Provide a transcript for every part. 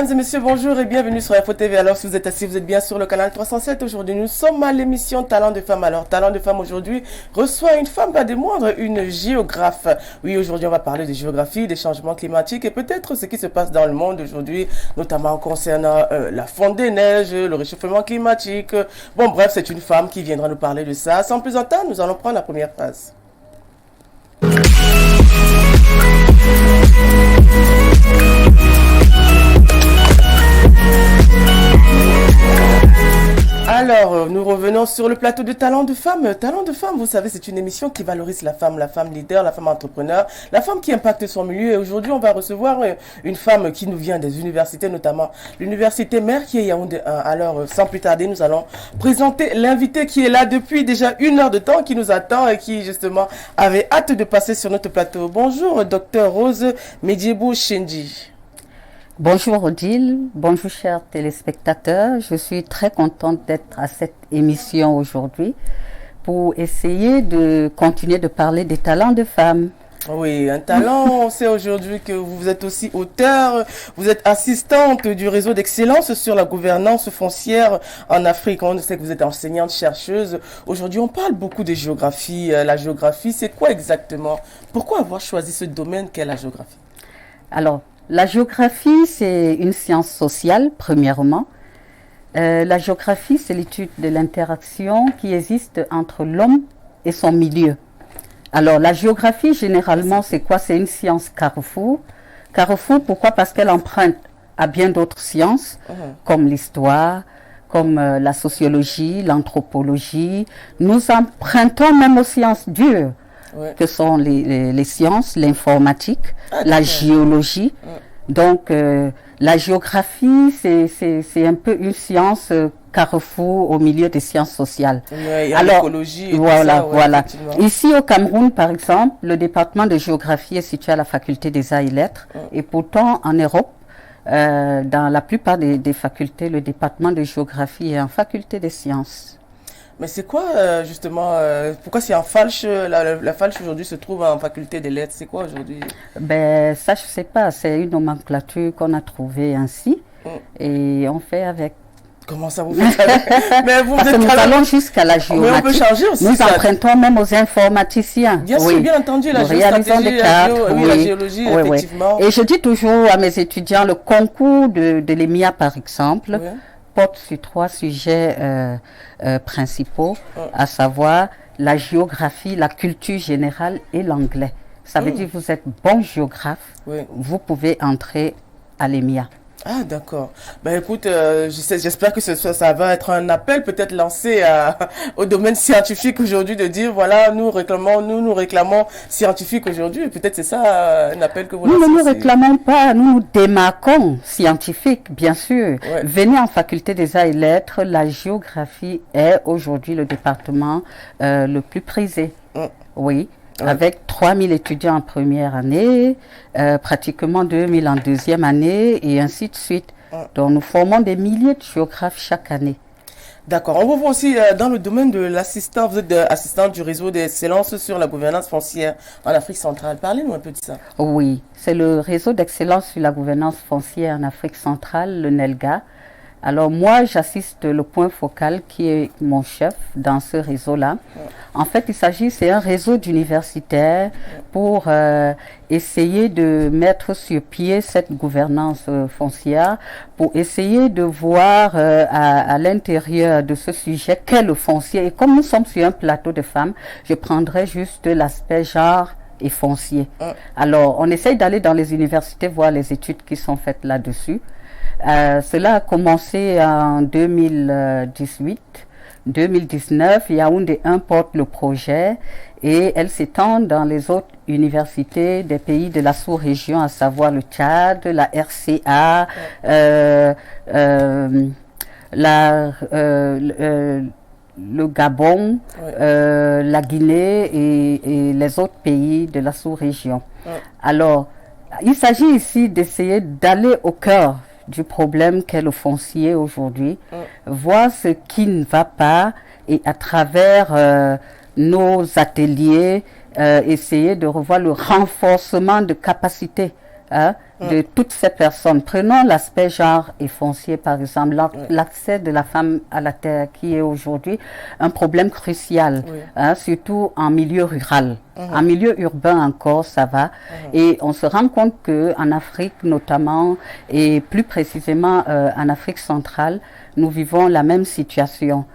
Mesdames et messieurs, bonjour et bienvenue sur Info TV. Alors si vous êtes assis, vous êtes bien sur le canal 307. Aujourd'hui, nous sommes à l'émission Talent de Femmes. Alors, Talent de Femmes aujourd'hui reçoit une femme, pas des moindres, une géographe. Oui, aujourd'hui, on va parler de géographie, des changements climatiques et peut-être ce qui se passe dans le monde aujourd'hui, notamment concernant la fonte des neiges, le réchauffement climatique. Bon, bref, c'est une femme qui viendra nous parler de ça. Sans plus attendre, nous allons prendre la première phase. Alors, nous revenons sur le plateau de Talent de Femmes. Talent de Femmes, vous savez, c'est une émission qui valorise la femme leader, la femme entrepreneur, la femme qui impacte son milieu. Et aujourd'hui, on va recevoir une femme qui nous vient des universités, notamment l'université mère qui est Yaoundé 1. Alors, sans plus tarder, nous allons présenter l'invité qui est là depuis déjà 1 heure de temps, qui nous attend et qui, justement, avait hâte de passer sur notre plateau. Bonjour, docteur Rose Medjebou Shenji. Bonjour Odile, bonjour chers téléspectateurs. Je suis très contente d'être à cette émission aujourd'hui pour essayer de continuer de parler des talents de femmes. Oui, un talent, on sait aujourd'hui que vous êtes aussi auteur, vous êtes assistante du réseau d'excellence sur la gouvernance foncière en Afrique. On sait que vous êtes enseignante, chercheuse. Aujourd'hui, on parle beaucoup de géographie. La géographie, c'est quoi exactement? Pourquoi avoir choisi ce domaine qu'est la géographie? Alors, la géographie, c'est une science sociale, premièrement. La géographie, c'est l'étude de l'interaction qui existe entre l'homme et son milieu. Alors, la géographie, généralement, c'est quoi? C'est une science carrefour. Carrefour, pourquoi? Parce qu'elle emprunte à bien d'autres sciences, comme l'histoire, comme la sociologie, l'anthropologie. Nous empruntons même aux sciences dures. Ouais. Que sont les sciences, l'informatique, la géologie. Donc, la géographie, c'est un peu une science carrefour au milieu des sciences sociales. Ouais, il y a l'écologie et voilà, tout ça, voilà. Ici, au Cameroun, par exemple, le département de géographie est situé à la faculté des arts et lettres. Et pourtant, en Europe, dans la plupart des facultés, le département de géographie est en faculté des sciences. Mais c'est quoi justement, pourquoi c'est en Falche, la Falche aujourd'hui se trouve en faculté des lettres, c'est quoi aujourd'hui? Ben ça je sais pas, c'est une nomenclature qu'on a trouvée ainsi et on fait avec. Comment ça vous faites Mais vous êtes nous allons jusqu'à la géographie. Mais on peut changer aussi. Nous empruntons même aux informaticiens. Bien sûr, bien entendu, la géostratégie, la géologie, effectivement. Et je dis toujours à mes étudiants, le concours de l'EMIA par exemple, porte sur 3 sujets principaux, à savoir la géographie, la culture générale et l'anglais. Ça veut dire que vous êtes bon géographe, vous pouvez entrer à l'EMIA. Ah d'accord. Ben écoute, j'espère que ça va être un appel peut-être lancé au domaine scientifique aujourd'hui de dire voilà, nous réclamons scientifique aujourd'hui. Peut-être c'est ça un appel que vous lancez. Nous ne nous réclamons pas, nous nous démarquons scientifique, bien sûr. Venez en faculté des arts et lettres, la géographie est aujourd'hui le département le plus prisé. Oui. Avec 3000 étudiants en première année, pratiquement 2000 en deuxième année et ainsi de suite. Donc nous formons des milliers de géographes chaque année. D'accord. On vous voit aussi dans le domaine de l'assistant. Vous êtes assistante du réseau d'excellence sur la gouvernance foncière en Afrique centrale. Parlez-nous un peu de ça. Oui, c'est le réseau d'excellence sur la gouvernance foncière en Afrique centrale, le NELGA. Alors moi, j'assiste le point focal qui est mon chef dans ce réseau-là. En fait, c'est un réseau d'universitaires pour essayer de mettre sur pied cette gouvernance foncière, pour essayer de voir à l'intérieur de ce sujet qu'est le foncier. Et comme nous sommes sur un plateau de femmes, je prendrai juste l'aspect genre et foncier. Alors, on essaye d'aller dans les universités voir les études qui sont faites là-dessus. Cela a commencé en 2018. 2019, Yaoundé 1 porte le projet et elle s'étend dans les autres universités des pays de la sous-région, à savoir le Tchad, la RCA, le Gabon, la Guinée et les autres pays de la sous-région. Alors, il s'agit ici d'essayer d'aller au cœur du problème qu'est le foncier aujourd'hui, voir ce qui ne va pas et à travers nos ateliers, essayer de revoir le renforcement de capacités hein, de toutes ces personnes. Prenons l'aspect genre et foncier, par exemple, l'accès de la femme à la terre, qui est aujourd'hui un problème crucial, hein, surtout en milieu rural. En milieu urbain encore, ça va. Et on se rend compte qu'en Afrique notamment, et plus précisément en Afrique centrale, nous vivons la même situation.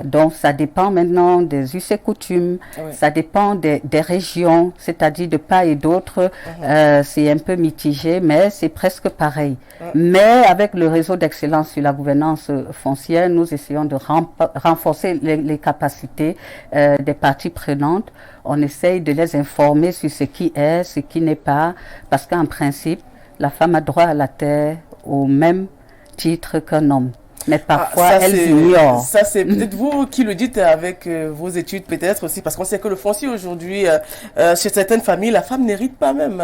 Donc, ça dépend maintenant des us et coutumes, ça dépend des régions, c'est-à-dire de part et d'autre, c'est un peu mitigé, mais c'est presque pareil. Mais avec le réseau d'excellence sur la gouvernance foncière, nous essayons de renforcer les capacités des parties prenantes. On essaye de les informer sur ce qui est, ce qui n'est pas, parce qu'en principe, la femme a droit à la terre au même titre qu'un homme. Mais parfois, elles ignorent. Ça, c'est peut-être vous qui le dites avec vos études, peut-être aussi, parce qu'on sait que le foncier aujourd'hui, chez certaines familles, la femme n'hérite pas même.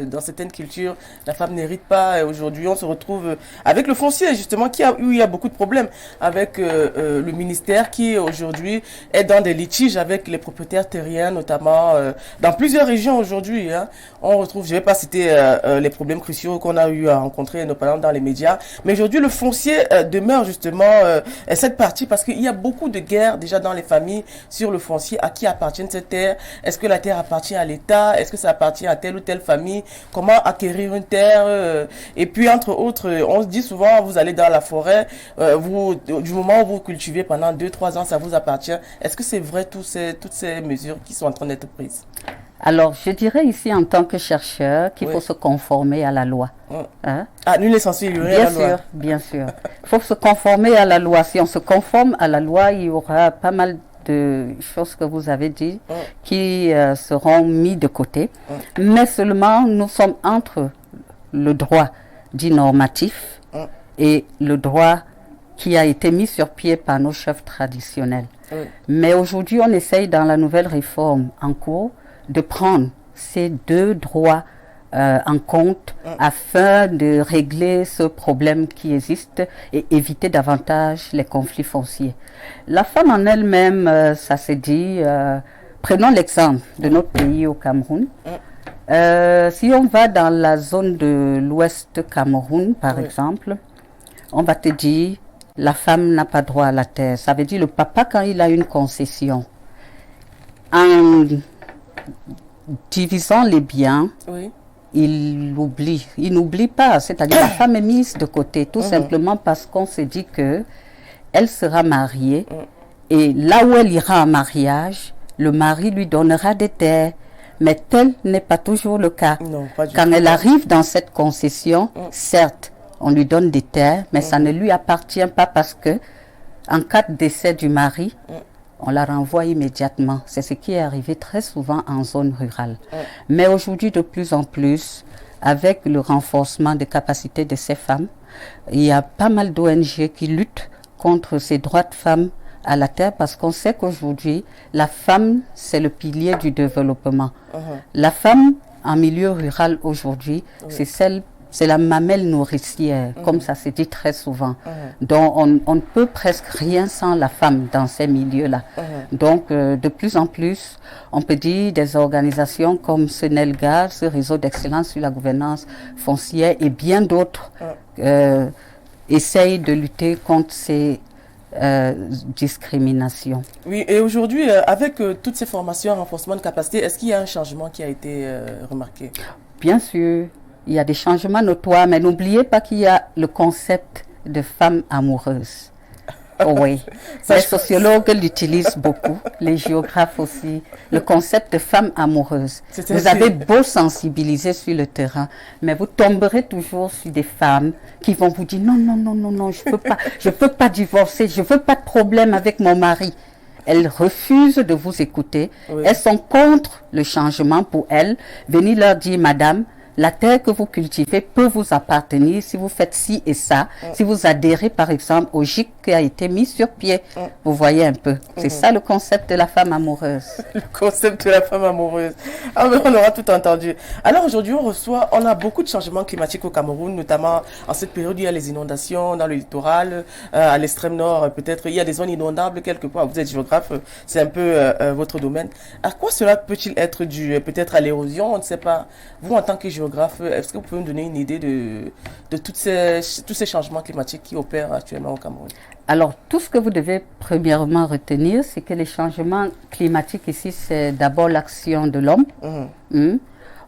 Dans certaines cultures, la femme n'hérite pas. Aujourd'hui, on se retrouve avec le foncier, justement, où il y a beaucoup de problèmes avec le ministère qui, aujourd'hui, est dans des litiges avec les propriétaires terriens, notamment dans plusieurs régions aujourd'hui. Hein. On retrouve, je ne vais pas citer les problèmes cruciaux qu'on a eu à rencontrer, notamment dans les médias, mais aujourd'hui, le foncier demeure justement cette partie, parce qu'il y a beaucoup de guerres déjà dans les familles sur le foncier. À qui appartient cette terre? Est-ce que la terre appartient à l'État? Est-ce que ça appartient à telle ou telle famille? Comment acquérir une terre? Et puis entre autres, on se dit souvent, vous allez dans la forêt, du moment où vous cultivez pendant 2-3 ans, ça vous appartient. Est-ce que c'est vrai toutes ces mesures qui sont en train d'être prises? Alors, je dirais ici en tant que chercheur qu'il faut se conformer à la loi. Hein? Ah, nul n'est censé ignorer la loi. Bien sûr. Il faut se conformer à la loi. Si on se conforme à la loi, il y aura pas mal de choses que vous avez dit qui seront mis de côté. Mais seulement, nous sommes entre le droit dit normatif et le droit qui a été mis sur pied par nos chefs traditionnels. Mais aujourd'hui, on essaye dans la nouvelle réforme en cours de prendre ces deux droits en compte afin de régler ce problème qui existe et éviter davantage les conflits fonciers. La femme en elle-même, ça se dit, prenons l'exemple de notre pays au Cameroun. Si on va dans la zone de l'ouest Cameroun, par exemple, on va te dire, la femme n'a pas droit à la terre. Ça veut dire le papa, quand il a une concession, en divisant les biens, il n'oublie pas, c'est-à-dire la femme est mise de côté, tout simplement parce qu'on se dit que elle sera mariée et là où elle ira en mariage, le mari lui donnera des terres, mais tel n'est pas toujours le cas. Non, pas du Quand tout. elle arrive dans cette concession, certes, on lui donne des terres, mais ça ne lui appartient pas parce que en cas de décès du mari, on la renvoie immédiatement. C'est ce qui est arrivé très souvent en zone rurale. Mais aujourd'hui, de plus en plus, avec le renforcement des capacités de ces femmes, il y a pas mal d'ONG qui luttent contre ces droits de femmes à la terre parce qu'on sait qu'aujourd'hui, la femme, c'est le pilier du développement. La femme, en milieu rural aujourd'hui, c'est la mamelle nourricière, comme ça se dit très souvent. Donc, on ne peut presque rien sans la femme dans ces milieux-là. Donc, de plus en plus, on peut dire des organisations comme ce NELGA, ce réseau d'excellence sur la gouvernance foncière et bien d'autres essayent de lutter contre ces discriminations. Oui, et aujourd'hui, avec toutes ces formations, renforcement de capacité, est-ce qu'il y a un changement qui a été remarqué? Bien sûr. Il y a des changements notoires, mais n'oubliez pas qu'il y a le concept de femme amoureuse. Oh oui, les sociologues l'utilisent beaucoup, les géographes aussi. Le concept de femme amoureuse. Vous avez beau sensibiliser sur le terrain, mais vous tomberez toujours sur des femmes qui vont vous dire non, je peux pas divorcer, je veux pas de problème avec mon mari. Elles refusent de vous écouter. Elles sont contre le changement pour elles. Venez leur dire, madame, la terre que vous cultivez peut vous appartenir si vous faites ci et ça, si vous adhérez par exemple au GIC qui a été mis sur pied. Vous voyez un peu. C'est ça le concept de la femme amoureuse. Le concept de la femme amoureuse. Ah, mais on aura tout entendu. Alors aujourd'hui, on a beaucoup de changements climatiques au Cameroun, notamment en cette période, il y a les inondations dans le littoral, à l'extrême nord, peut-être il y a des zones inondables quelque part. Vous êtes géographe, c'est un peu votre domaine. À quoi cela peut-il être dû? Peut-être à l'érosion, on ne sait pas. Vous, en tant que géographe, géographe, est-ce que vous pouvez me donner une idée de tous ces changements climatiques qui opèrent actuellement au Cameroun? Alors, tout ce que vous devez premièrement retenir, c'est que les changements climatiques ici, c'est d'abord l'action de l'homme.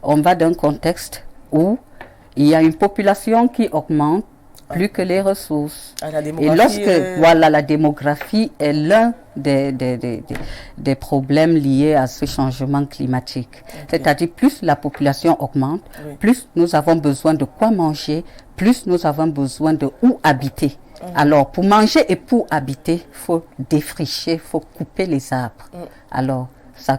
On va d'un contexte où il y a une population qui augmente plus que les ressources. Et lorsque voilà, la démographie est l'un des problèmes liés à ce changement climatique. C'est-à-dire, plus la population augmente, plus nous avons besoin de quoi manger, plus nous avons besoin de où habiter. Alors, pour manger et pour habiter, il faut défricher, il faut couper les arbres. Alors, ça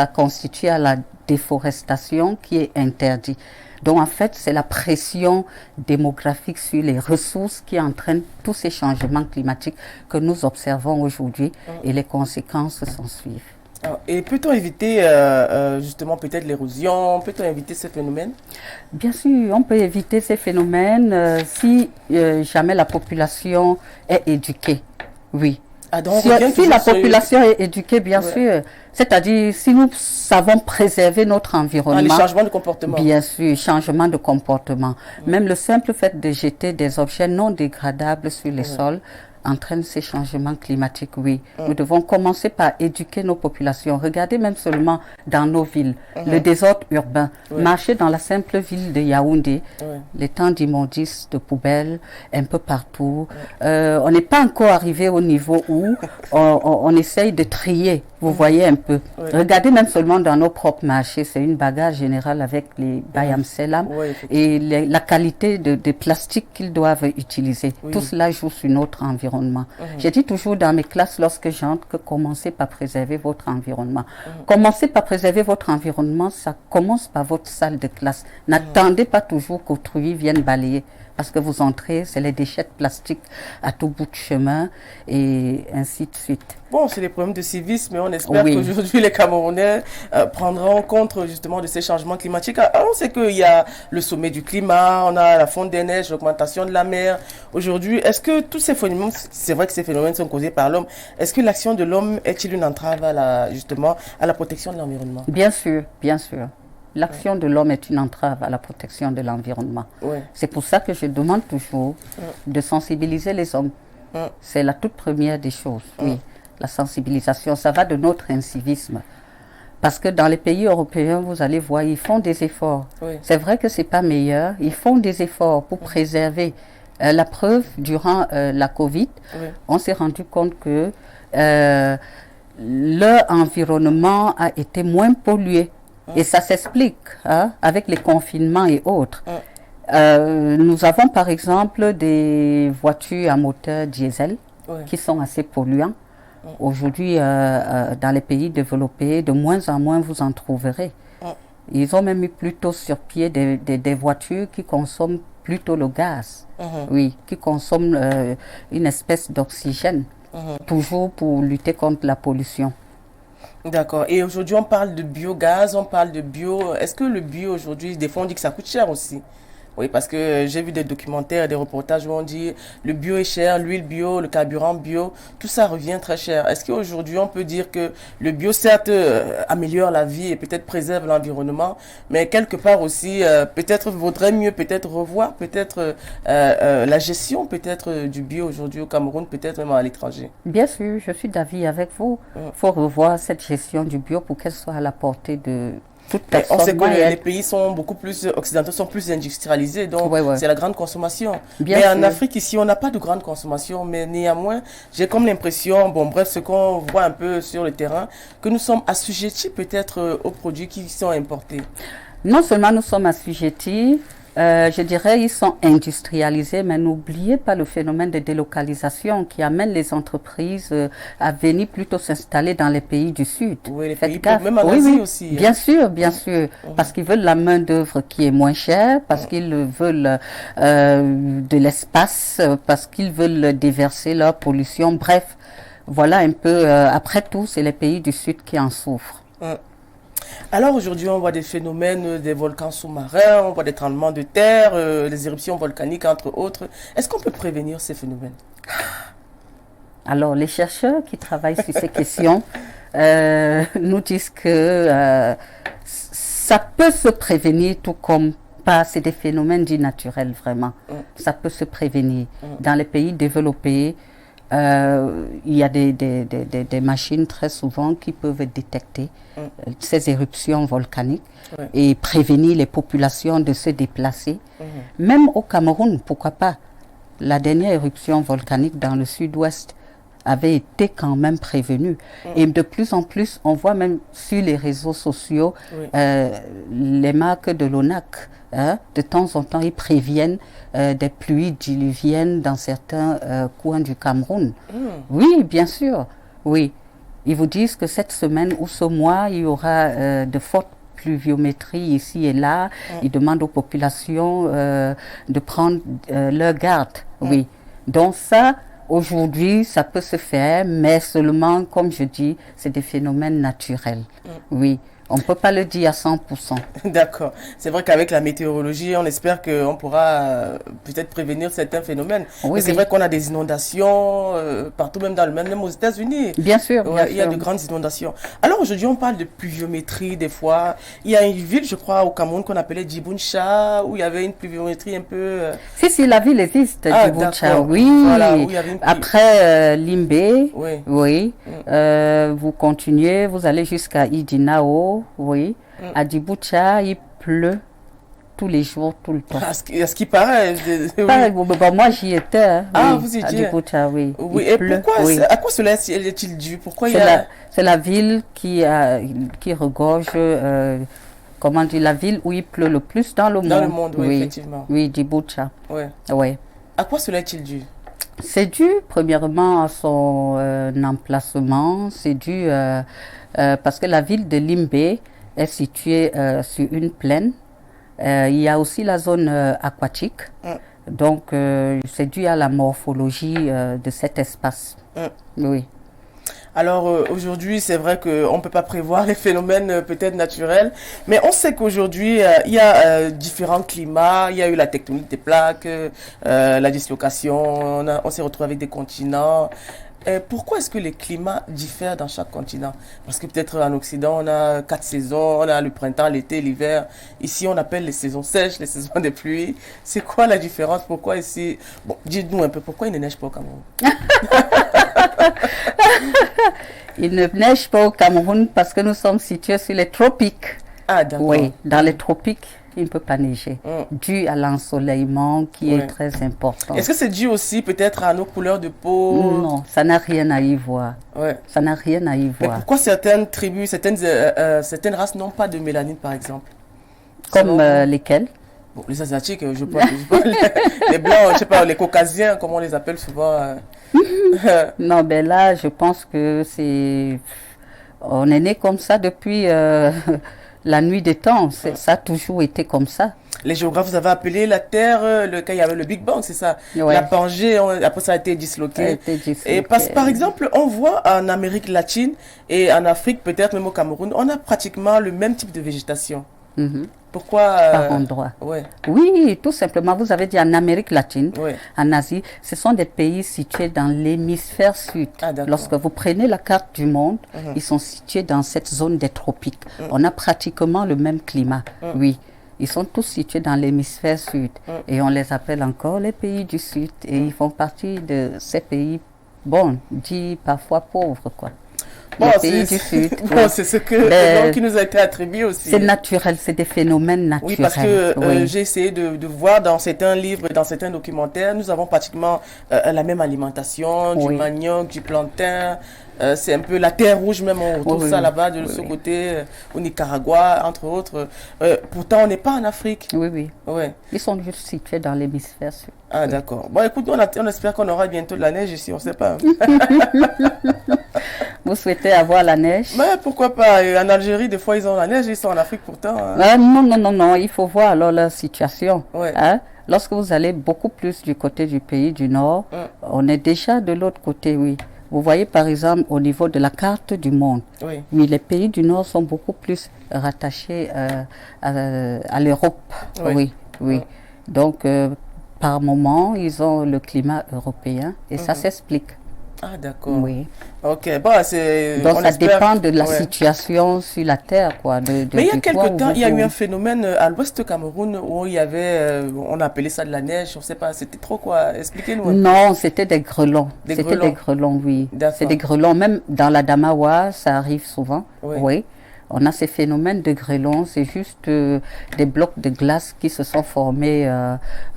constitue à la déforestation qui est interdite. Donc, en fait, c'est la pression démographique sur les ressources qui entraîne tous ces changements climatiques que nous observons aujourd'hui et les conséquences s'en suivent. Et peut-on éviter justement peut-être l'érosion? Peut-on éviter ce phénomène? Bien sûr, on peut éviter ces phénomènes si jamais la population est éduquée. Oui. Si la population est éduquée, bien sûr, c'est-à-dire si nous savons préserver notre environnement. Les changements de comportement. Bien sûr, changement de comportement. Même le simple fait de jeter des objets non dégradables sur les sols entraîne ces changements climatiques, oui. Nous devons commencer par éduquer nos populations. Regardez même seulement dans nos villes, le désordre urbain. Marcher dans la simple ville de Yaoundé, les temps d'immondices, de poubelles, un peu partout. On n'est pas encore arrivé au niveau où on essaye de trier, vous voyez un peu. Regardez même seulement dans nos propres marchés, c'est une bagarre générale avec les Bayam Selam et la qualité de plastique qu'ils doivent utiliser. Tout cela joue sur notre environnement. J'ai dit toujours dans mes classes lorsque j'entre que commencez par préserver votre environnement. Commencez par préserver votre environnement, ça commence par votre salle de classe. N'attendez pas toujours qu'autrui vienne balayer. Parce que vous entrez, c'est les déchets de plastique à tout bout de chemin et ainsi de suite. Bon, c'est des problèmes de civisme, mais on espère qu'aujourd'hui les Camerounais prendront compte justement de ces changements climatiques. On sait qu'il y a le sommet du climat, on a la fonte des neiges, l'augmentation de la mer. Aujourd'hui, est-ce que tous ces phénomènes, c'est vrai que ces phénomènes sont causés par l'homme, est-ce que l'action de l'homme est-il une entrave justement à la protection de l'environnement? Bien sûr, bien sûr. L'action de l'homme est une entrave à la protection de l'environnement. C'est pour ça que je demande toujours de sensibiliser les hommes. C'est la toute première des choses, oui. La sensibilisation, ça va de notre incivisme. Parce que dans les pays européens, vous allez voir, ils font des efforts. C'est vrai que ce n'est pas meilleur, ils font des efforts pour préserver. La preuve, durant la Covid, on s'est rendu compte que leur environnement a été moins pollué. Et ça s'explique avec les confinements et autres. Nous avons par exemple des voitures à moteur diesel qui sont assez polluants. Aujourd'hui, dans les pays développés, de moins en moins vous en trouverez. Ils ont même mis plutôt sur pied des voitures qui consomment plutôt le gaz, qui consomment une espèce d'oxygène, toujours pour lutter contre la pollution. D'accord. Et aujourd'hui, on parle de biogaz, on parle de bio. Est-ce que le bio aujourd'hui, des fois, on dit que ça coûte cher aussi? Oui, parce que j'ai vu des documentaires, des reportages où on dit le bio est cher, l'huile bio, le carburant bio, tout ça revient très cher. Est-ce qu'aujourd'hui, on peut dire que le bio, certes, améliore la vie et peut-être préserve l'environnement, mais quelque part aussi, peut-être vaudrait mieux peut-être revoir peut-être la gestion peut-être du bio aujourd'hui au Cameroun, peut-être même à l'étranger? Bien sûr, je suis d'avis avec vous. Il faut revoir cette gestion du bio pour qu'elle soit à la portée de... On sait que les pays sont beaucoup plus occidentaux, sont plus industrialisés, donc c'est la grande consommation. Mais en Afrique, ici, on n'a pas de grande consommation, mais néanmoins, j'ai comme l'impression, bon bref, ce qu'on voit un peu sur le terrain, que nous sommes assujettis peut-être aux produits qui sont importés. Non seulement nous sommes assujettis, je dirais ils sont industrialisés, mais n'oubliez pas le phénomène de délocalisation qui amène les entreprises à venir plutôt s'installer dans les pays du Sud. Oui, les pays même en Asie aussi. Bien sûr, bien sûr, parce qu'ils veulent la main d'œuvre qui est moins chère, parce qu'ils veulent de l'espace, parce qu'ils veulent déverser leur pollution. Bref, voilà un peu, après tout, c'est les pays du Sud qui en souffrent. Alors aujourd'hui, on voit des phénomènes, des volcans sous-marins, on voit des tremblements de terre, des éruptions volcaniques, entre autres. Est-ce qu'on peut prévenir ces phénomènes? Alors, les chercheurs qui travaillent sur ces questions nous disent que ça peut se prévenir tout comme pas, c'est des phénomènes dits naturels vraiment. Ça peut se prévenir. Dans les pays développés, il y a des machines très souvent qui peuvent détecter ces éruptions volcaniques et prévenir les populations de se déplacer. Même au Cameroun, pourquoi pas? La dernière éruption volcanique dans le sud-ouest avait été quand même prévenue. Et de plus en plus, on voit même sur les réseaux sociaux les marques de l'ONAC. De temps en temps, ils préviennent des pluies diluviennes dans certains coins du Cameroun. Oui, bien sûr. Oui. Ils vous disent que cette semaine ou ce mois, il y aura de fortes pluviométrie ici et là. Ils demandent aux populations de prendre leur garde. Oui. Donc ça, aujourd'hui, ça peut se faire, mais seulement, comme je dis, c'est des phénomènes naturels. Oui. On ne peut pas le dire à 100%. D'accord. C'est vrai qu'avec la météorologie, on espère qu'on pourra peut-être prévenir certains phénomènes. Mais c'est vrai qu'on a des inondations partout, même dans le même aux États-Unis. Bien sûr. Il y a de grandes inondations. Alors aujourd'hui, on parle de pluviométrie des fois. Il y a une ville, je crois, au Cameroun qu'on appelait Djiboucha, où il y avait une pluviométrie un peu... Si, la ville existe, Djiboucha, oui. Voilà, où il y avait une après Limbé, oui. Vous continuez, vous allez jusqu'à Idinao. Oui, à Djiboucha, il pleut tous les jours, tout le temps. À ce qui paraît. Moi, j'y étais. Vous y étiez. À Djiboucha, oui. Et pourquoi, à quoi cela est-il dû? Pourquoi c'est la ville qui regorge, comment dire, la ville où il pleut le plus dans le monde. Dans le monde, oui, effectivement. Oui, Djiboucha. Oui. À quoi cela est-il dû? C'est dû, premièrement, à son emplacement. C'est dû parce que la ville de Limbé est située sur une plaine. Il y a aussi la zone aquatique. Donc, c'est dû à la morphologie de cet espace. Oui. Alors aujourd'hui, c'est vrai qu'on ne peut pas prévoir les phénomènes peut-être naturels, mais on sait qu'aujourd'hui, il y a différents climats, il y a eu la tectonique des plaques, la dislocation, on s'est retrouvé avec des continents. Pourquoi est-ce que les climats diffèrent dans chaque continent? Parce que peut-être en Occident, on a 4 saisons, on a le printemps, l'été, l'hiver. Ici, on appelle les saisons sèches, les saisons des pluies. C'est quoi la différence? Pourquoi ici... Bon, dites-nous un peu, pourquoi il ne neige pas au Cameroun? Il ne neige pas au Cameroun parce que nous sommes situés sur les tropiques. Ah, d'accord. Oui, dans les tropiques, il ne peut pas neiger, dû à l'ensoleillement qui est très important. Est-ce que c'est dû aussi peut-être à nos couleurs de peau? Non, ça n'a rien à y voir. Ça n'a rien à y voir. Mais pourquoi certaines tribus, certaines races n'ont pas de mélanine, par exemple? Comme lesquelles? Bon, les Asiatiques, je pense, les Blancs, je ne sais pas, les Caucasiens, comme on les appelle souvent. Non, ben là, je pense que c'est... On est né comme ça depuis la nuit des temps. Ça a toujours été comme ça. Les géographes, vous avez appelé la Terre, quand il y avait le Big Bang, c'est ça? La Pangée, après ça a été disloqué. Et par exemple, on voit en Amérique latine et en Afrique, peut-être même au Cameroun, on a pratiquement le même type de végétation. Pourquoi par endroit? Oui, tout simplement. Vous avez dit en Amérique latine, en Asie, ce sont des pays situés dans l'hémisphère sud. Lorsque vous prenez la carte du monde, ils sont situés dans cette zone des tropiques. On a pratiquement le même climat. Oui, ils sont tous situés dans l'hémisphère sud et on les appelle encore les pays du sud et ils font partie de ces pays, bon, dits parfois pauvres, quoi. Bon, c'est ce qui nous a été attribué aussi. C'est naturel, c'est des phénomènes naturels. Oui, parce que j'ai essayé de voir dans certains livres, dans certains documentaires, nous avons pratiquement la même alimentation, du manioc, du plantain. C'est un peu la terre rouge même, on retrouve ça là-bas de ce côté, au Nicaragua, entre autres. Pourtant, on n'est pas en Afrique. Oui. Ils sont juste situés dans l'hémisphère sud. Ah, d'accord. Bon, écoute, on espère qu'on aura bientôt de la neige ici, on ne sait pas. Vous souhaitez avoir la neige? Mais pourquoi pas? En Algérie, des fois, ils ont la neige, ils sont en Afrique pourtant. Non, il faut voir alors leur situation. Lorsque vous allez beaucoup plus du côté du pays du Nord, on est déjà de l'autre côté, oui. Vous voyez par exemple au niveau de la carte du monde, les pays du Nord sont beaucoup plus rattachés à l'Europe. Oui. Donc, par moment, ils ont le climat européen et ça s'explique. Ah, d'accord. Oui. Ok, bon, Donc on ça espère. dépend de la Ouais. situation sur la terre, quoi, Mais il y a de quoi quelque où temps, vous il y a eu un tournez. phénomène à l'ouest du Cameroun où il y avait, on appelait ça de la neige, on ne sait pas, c'était trop quoi. Expliquez-nous un peu. Non, c'était des grelons. Des C'était des grelons. grelons, oui. C'est des D'accord. grelons. Même dans la Damawa, ça arrive souvent. Oui. Oui. On a ces phénomènes de grêlons. C'est juste des blocs de glace qui se sont formés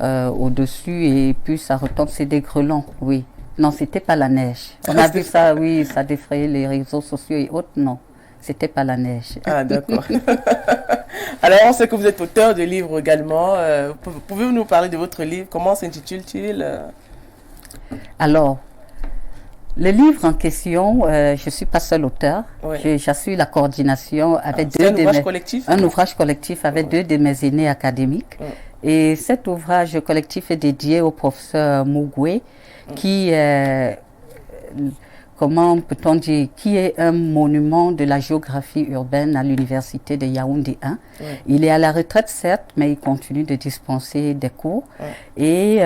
au-dessus et puis ça retombe. C'est des grelons, oui. Non, c'était pas la neige. On a vu ça, oui, ça défrayait les réseaux sociaux et autres. Non, c'était pas la neige. Ah, d'accord. Alors, on sait que vous êtes auteur de livres également. Pouvez-vous nous parler de votre livre? Comment s'intitule-t-il? Alors, le livre en question, je ne suis pas seul auteur. Oui. J'assure la coordination avec C'est un ouvrage collectif? un ouvrage collectif avec deux de mes aînés académiques. Et cet ouvrage collectif est dédié au professeur Mougoué, qui comment peut-on dire, qui est un monument de la géographie urbaine à l'université de Yaoundé 1. Il est à la retraite, certes, mais il continue de dispenser des cours. Et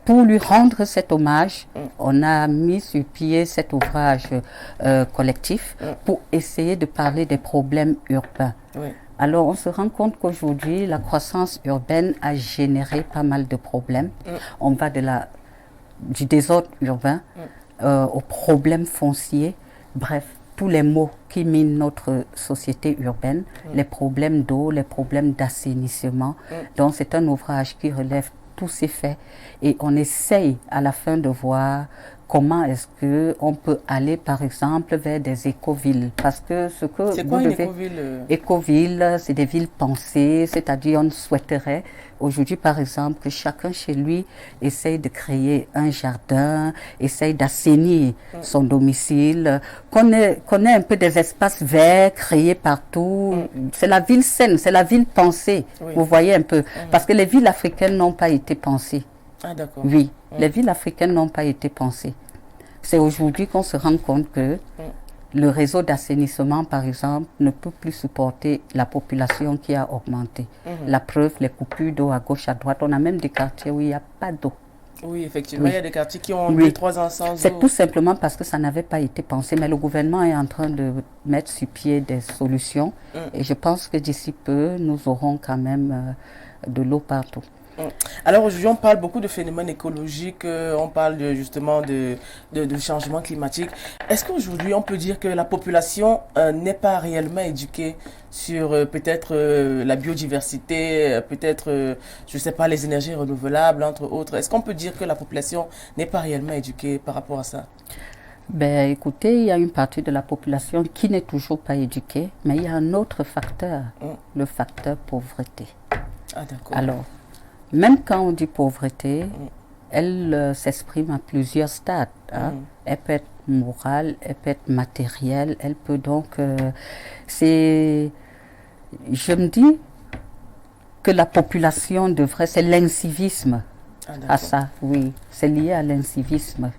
pour lui rendre cet hommage, on a mis sur pied cet ouvrage collectif pour essayer de parler des problèmes urbains. Alors, on se rend compte qu'aujourd'hui, la croissance urbaine a généré pas mal de problèmes. On va du désordre urbain aux problèmes fonciers, bref, tous les maux qui minent notre société urbaine, les problèmes d'eau, les problèmes d'assainissement. Donc, c'est un ouvrage qui relève tous ces faits et on essaye à la fin de voir comment est-ce qu'on peut aller, par exemple, vers des écovilles. Parce que ce que c'est quoi une écoville? Écovilles, c'est des villes pensées, c'est-à-dire on souhaiterait aujourd'hui, par exemple, que chacun chez lui essaye de créer un jardin, essaye d'assainir son domicile, qu'on ait un peu des espaces verts créés partout. C'est la ville saine, c'est la ville pensée, vous voyez un peu. Parce que les villes africaines n'ont pas été pensées. Ah, d'accord. Oui, les villes africaines n'ont pas été pensées. C'est aujourd'hui qu'on se rend compte que le réseau d'assainissement, par exemple, ne peut plus supporter la population qui a augmenté. La preuve, les coupures d'eau à gauche, à droite. On a même des quartiers où il n'y a pas d'eau. Oui, effectivement, il y a des quartiers qui ont 2-3 ans sans eau. C'est tout simplement parce que ça n'avait pas été pensé. Mais le gouvernement est en train de mettre sur pied des solutions. Et je pense que d'ici peu, nous aurons quand même de l'eau partout. Alors aujourd'hui, on parle beaucoup de phénomènes écologiques, on parle justement de changement climatique. Est-ce qu'aujourd'hui, on peut dire que la population n'est pas réellement éduquée sur peut-être la biodiversité, peut-être, je ne sais pas, les énergies renouvelables, entre autres? Est-ce qu'on peut dire que la population n'est pas réellement éduquée par rapport à ça? Ben, écoutez, il y a une partie de la population qui n'est toujours pas éduquée, mais il y a un autre facteur, le facteur pauvreté. Ah, d'accord. Alors, même quand on dit pauvreté, elle s'exprime à plusieurs stades. Hein. Elle peut être morale, elle peut être matérielle, elle peut donc... je me dis que la population devrait... C'est l'incivisme à ça, oui. C'est lié à l'incivisme.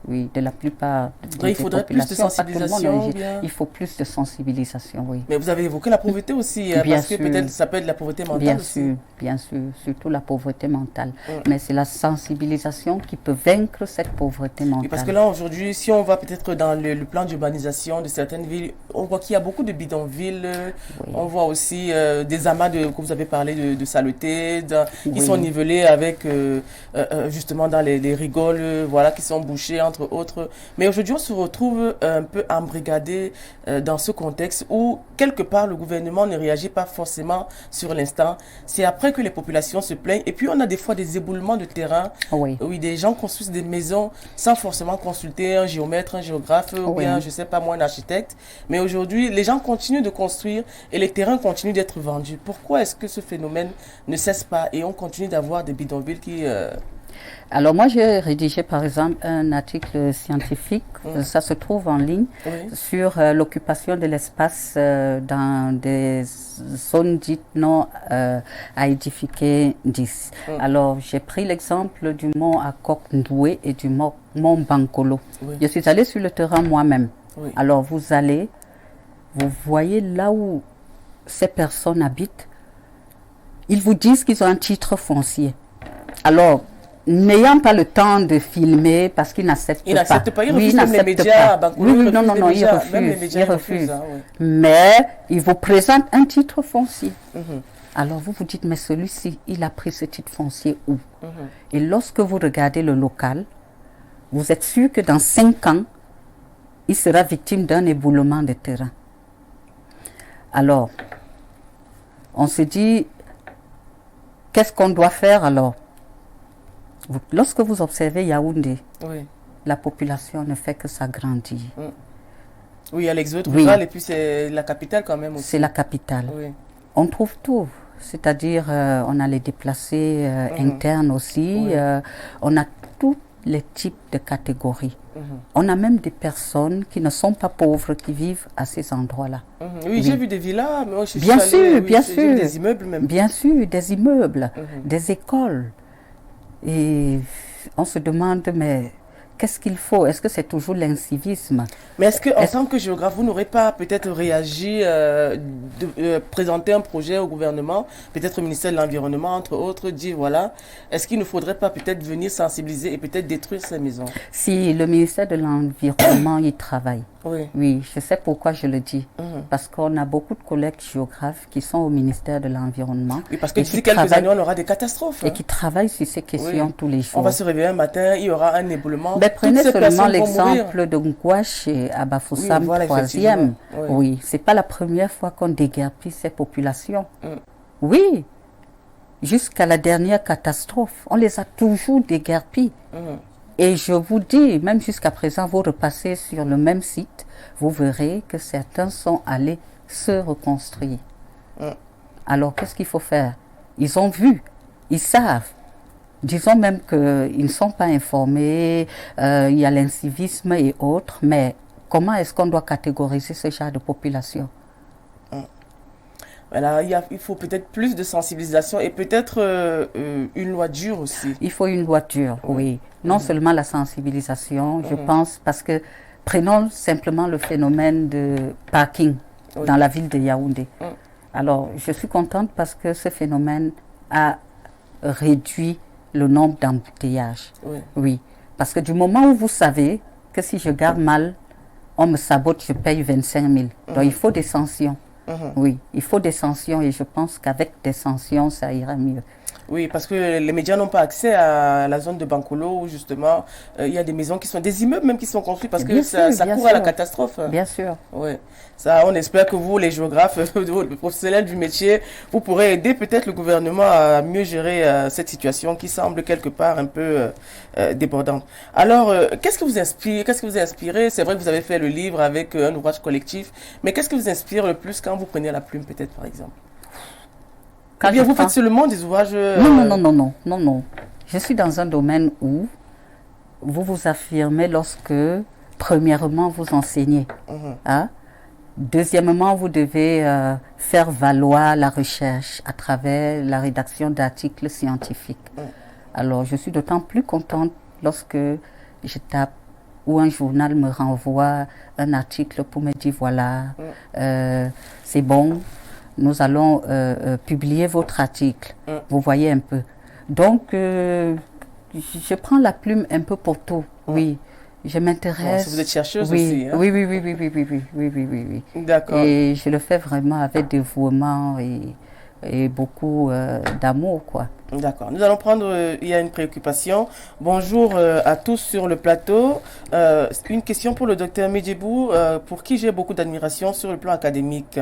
Oui, de la plupart des il faudrait plus de sensibilisation. Il faut plus de sensibilisation, oui. Mais vous avez évoqué la pauvreté aussi, parce que peut-être ça peut être la pauvreté mentale aussi. Bien sûr, surtout la pauvreté mentale. Mais c'est la sensibilisation qui peut vaincre cette pauvreté mentale. Oui, parce que là, aujourd'hui, si on va peut-être dans le plan d'urbanisation de certaines villes, on voit qu'il y a beaucoup de bidonvilles. On voit aussi des amas, que vous avez parlé de saleté, qui sont nivelés avec, justement, dans les rigoles, voilà, qui sont bouchées, entre autres. Mais aujourd'hui, on se retrouve un peu embrigadé dans ce contexte où, quelque part, le gouvernement ne réagit pas forcément sur l'instant. C'est après que les populations se plaignent. Et puis, on a des fois des éboulements de terrain. Oui, des gens construisent des maisons sans forcément consulter un géomètre, un géographe ou bien, je ne sais pas moi, un architecte. Mais aujourd'hui, les gens continuent de construire et les terrains continuent d'être vendus. Pourquoi est-ce que ce phénomène ne cesse pas et on continue d'avoir des bidonvilles qui... Alors moi, j'ai rédigé par exemple un article scientifique, ça se trouve en ligne, sur l'occupation de l'espace dans des zones dites non à édifier 10. Alors j'ai pris l'exemple du mont Akok-Ndoué et du mont Bankolo. Je suis allée sur le terrain moi-même. Alors vous voyez là où ces personnes habitent, ils vous disent qu'ils ont un titre foncier. Alors, n'ayant pas le temps de filmer parce qu'il n'accepte pas. Il n'accepte pas, il Oui, refuse il même les n'accepte médias. pas. Oui, non, non, non, il refuse. Même les médias, Il refuse. hein, oui. Mais il vous présente un titre foncier. Alors vous vous dites, mais celui-ci, il a pris ce titre foncier où? Et lorsque vous regardez le local, vous êtes sûr que dans 5 ans, il sera victime d'un éboulement de terrain. Alors, on se dit, qu'est-ce qu'on doit faire alors? Lorsque vous observez Yaoundé, la population ne fait que s'agrandir. Oui, il y a l'exode rural et puis c'est la capitale quand même aussi. C'est la capitale. On trouve tout. C'est-à-dire, on a les déplacés internes aussi, on a tous les types de catégories. On a même des personnes qui ne sont pas pauvres, qui vivent à ces endroits-là. Oui, j'ai vu des villas, mais moi, je suis bien sûr, allée, bien j'ai sûr. vu des immeubles même. Bien sûr, des immeubles, des écoles. Et on se demande, mais qu'est-ce qu'il faut? Est-ce que c'est toujours l'incivisme? Mais est-ce qu'en tant que géographe, vous n'aurez pas peut-être réagi, présenter un projet au gouvernement, peut-être au ministère de l'Environnement, entre autres, dire voilà, est-ce qu'il ne faudrait pas peut-être venir sensibiliser et peut-être détruire ces maisons? Si le ministère de l'Environnement y travaille. Oui, je sais pourquoi je le dis. Parce qu'on a beaucoup de collègues géographes qui sont au ministère de l'Environnement. Oui, parce que d'ici quelques années, on aura des catastrophes. Et qui travaillent sur ces questions tous les jours. On va se réveiller un matin, il y aura un éboulement. Mais prenez seulement l'exemple de Ngouache et à Bafoussam, voilà, 3e. Oui, c'est pas la première fois qu'on déguerpit ces populations. Oui, jusqu'à la dernière catastrophe, on les a toujours déguerpis. Et je vous dis, même jusqu'à présent, vous repassez sur le même site, vous verrez que certains sont allés se reconstruire. Alors, qu'est-ce qu'il faut faire? Ils ont vu, ils savent. Disons même qu'ils ne sont pas informés, il y a l'incivisme et autres, mais comment est-ce qu'on doit catégoriser ce genre de population? Voilà, il faut peut-être plus de sensibilisation et peut-être une loi dure aussi. Il faut une loi dure, oui. Non seulement la sensibilisation, je pense, parce que prenons simplement le phénomène de parking dans la ville de Yaoundé. Alors, je suis contente parce que ce phénomène a réduit le nombre d'embouteillages. Oui. Parce que du moment où vous savez que si je garde mal, on me sabote, je paye 25 000. Donc, il faut des sanctions. Oui, il faut des sanctions et je pense qu'avec des sanctions, ça ira mieux. Oui, parce que les médias n'ont pas accès à la zone de Bankolo où justement il y a des maisons qui sont, des immeubles même qui sont construits parce que ça court à la catastrophe. Bien sûr. Oui, ça, on espère que vous, les géographes, les professionnels du métier, vous pourrez aider peut-être le gouvernement à mieux gérer cette situation qui semble quelque part un peu débordante. Alors, qu'est-ce que vous inspire, qu'est-ce que vous a inspiré? C'est vrai que vous avez fait le livre avec un ouvrage collectif, mais qu'est-ce que vous inspire le plus quand vous prenez la plume peut-être par exemple? Ou bien vous faites seulement des ouvrages... Non. Je suis dans un domaine où vous vous affirmez lorsque, premièrement, vous enseignez. Deuxièmement, vous devez faire valoir la recherche à travers la rédaction d'articles scientifiques. Alors, je suis d'autant plus contente lorsque je tape ou un journal me renvoie un article pour me dire, voilà, c'est bon. Nous allons publier votre article. Vous voyez un peu. Donc, je prends la plume un peu pour tout. Oui, je m'intéresse. Vous êtes chercheuse aussi. Hein? Oui. D'accord. Et je le fais vraiment avec dévouement et beaucoup d'amour, quoi. D'accord. Nous allons prendre, il y a une préoccupation. Bonjour à tous sur le plateau. Une question pour le docteur Medjebou, pour qui j'ai beaucoup d'admiration sur le plan académique.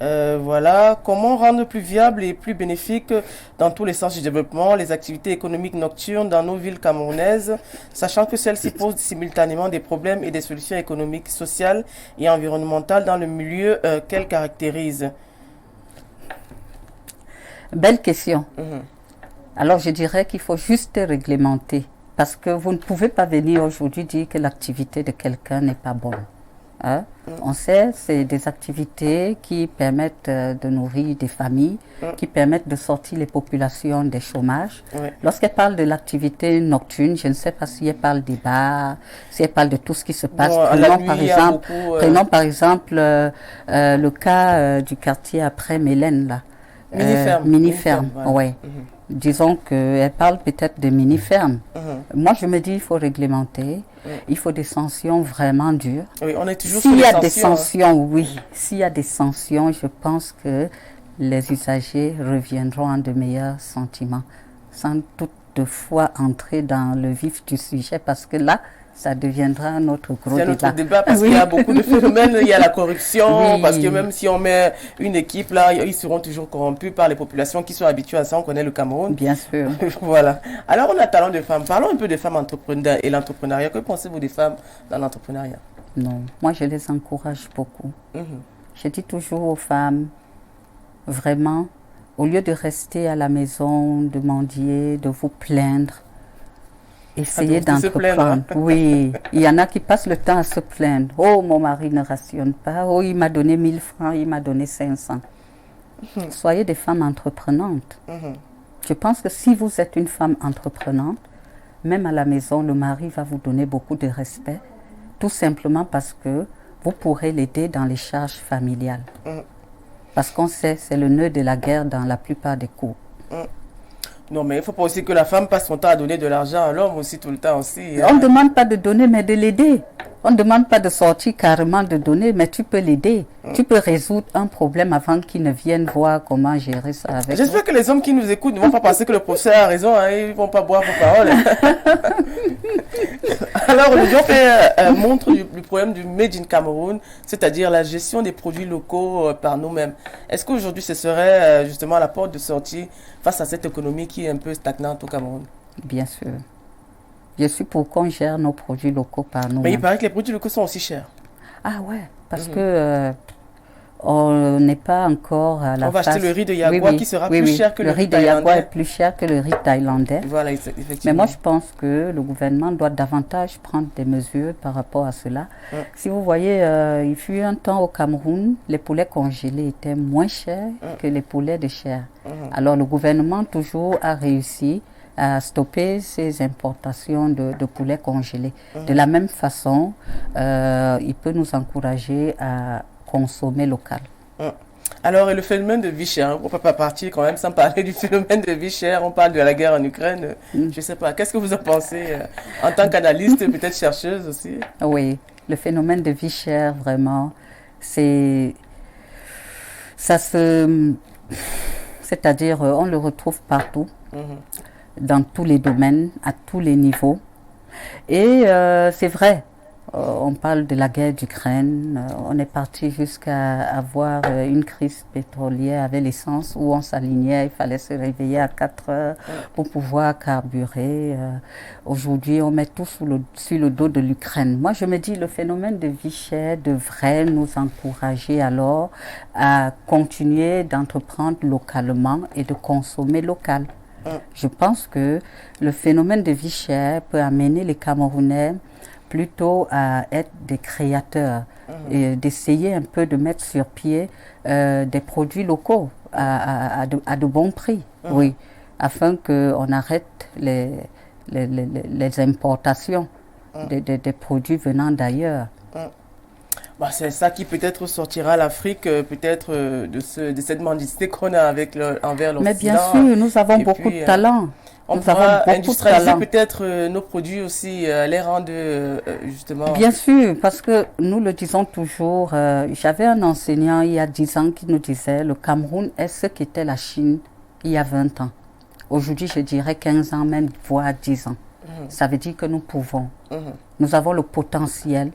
Voilà, comment rendre plus viable et plus bénéfique dans tous les sens du développement les activités économiques nocturnes dans nos villes camerounaises, sachant que celles-ci posent simultanément des problèmes et des solutions économiques, sociales et environnementales dans le milieu qu'elles caractérisent. Belle question. Alors je dirais qu'il faut juste réglementer parce que vous ne pouvez pas venir aujourd'hui dire que l'activité de quelqu'un n'est pas bonne. Hein? On sait, c'est des activités qui permettent de nourrir des familles, qui permettent de sortir les populations des chômages. Lorsqu'elle parle de l'activité nocturne, je ne sais pas si elle parle des bars, si elle parle de tout ce qui se passe. Prenons par exemple le cas du quartier après Mélène là. Mini-ferme, ouais. disons qu'elle parle peut-être de mini-fermes. Moi, je me dis il faut réglementer, il faut des sanctions vraiment dures. Oui, on est toujours S'il sur y les a des sanctions. sanctions, oui. S'il y a des sanctions, je pense que les usagers reviendront en de meilleurs sentiments, sans toutefois entrer dans le vif du sujet, parce que là, ça deviendra un autre gros C'est un débat. autre débat parce Oui. qu'il y a beaucoup de phénomènes, il y a la corruption, Oui. parce que même si on met une équipe là, ils seront toujours corrompus par les populations qui sont habituées à ça, on connaît le Cameroun. Bien sûr. Voilà. Alors on a talent de femmes, parlons un peu des femmes entrepreneurs et l'entrepreneuriat. Que pensez-vous des femmes dans l'entrepreneuriat? Non, moi je les encourage beaucoup. Je dis toujours aux femmes, vraiment, au lieu de rester à la maison, de mendier, de vous plaindre, essayez de se plaindre, hein. d'entreprendre. Oui, il y en a qui passent le temps à se plaindre. Oh, mon mari ne rationne pas. Oh, il m'a donné 1000 francs, il m'a donné 500. Soyez des femmes entreprenantes. Je pense que si vous êtes une femme entreprenante, même à la maison, le mari va vous donner beaucoup de respect, tout simplement parce que vous pourrez l'aider dans les charges familiales. Parce qu'on sait, c'est le nœud de la guerre dans la plupart des couples. Non, mais il ne faut pas aussi que la femme passe son temps à donner de l'argent à l'homme aussi tout le temps aussi. On ne demande pas de donner, mais de l'aider. On ne demande pas de sortir carrément de donner, mais tu peux l'aider. Tu peux résoudre un problème avant qu'il ne vienne voir comment gérer ça avec J'espère que les hommes qui nous écoutent ne vont pas penser que le professeur a raison, hein, ils ne vont pas boire vos paroles. Alors aujourd'hui, on fait montre du problème du Made in Cameroun, c'est-à-dire la gestion des produits locaux par nous-mêmes. Est-ce qu'aujourd'hui, ce serait justement la porte de sortie face à cette économie qui est un peu stagnante au Cameroun? Bien sûr. Je suis pour qu'on gère nos produits locaux par nous-mêmes. Mais il paraît que les produits locaux sont aussi chers. Ah ouais, parce que on n'est pas encore à la On va phase... acheter le riz de Yagua qui sera plus cher que le riz de Yagua thaïlandais. est plus cher que le riz thaïlandais. Voilà, effectivement. Mais moi, je pense que le gouvernement doit davantage prendre des mesures par rapport à cela. Si vous voyez, il fut un temps au Cameroun, les poulets congelés étaient moins chers que les poulets de chair. Alors, le gouvernement toujours a réussi à stopper ces importations de poulets congelés. De la même façon, il peut nous encourager à consommer local. Alors, et le phénomène de vie chère, on ne peut pas partir quand même sans parler du phénomène de vie chère. On parle de la guerre en Ukraine. Je ne sais pas, qu'est-ce que vous en pensez en tant qu'analyste, peut-être chercheuse aussi? Oui, le phénomène de vie chère, vraiment, c'est-à-dire, on le retrouve partout, dans tous les domaines, à tous les niveaux. Et c'est vrai, on parle de la guerre d'Ukraine, on est parti jusqu'à avoir une crise pétrolière avec l'essence où on s'alignait, il fallait se réveiller à 4 heures pour pouvoir carburer. Aujourd'hui, on met tout sur le dos de l'Ukraine. Moi, je me dis, le phénomène de vie chère devrait nous encourager alors à continuer d'entreprendre localement et de consommer local. Je pense que le phénomène de vie chère peut amener les Camerounais plutôt à être des créateurs et d'essayer un peu de mettre sur pied des produits locaux à de bons prix, oui, afin qu'on arrête les importations des produits venant d'ailleurs. Bah, c'est ça qui peut-être sortira l'Afrique, peut-être de cette mendicité qu'on a envers l'Occident. Mais bien sûr, nous avons beaucoup de talent. On pourra industrialiser peut-être nos produits aussi, les rendre justement... Bien sûr, parce que nous le disons toujours, j'avais un enseignant il y a 10 ans qui nous disait le Cameroun est ce qu'était la Chine il y a 20 ans. Aujourd'hui, je dirais 15 ans même, voire 10 ans. Ça veut dire que nous pouvons. Nous avons le potentiel,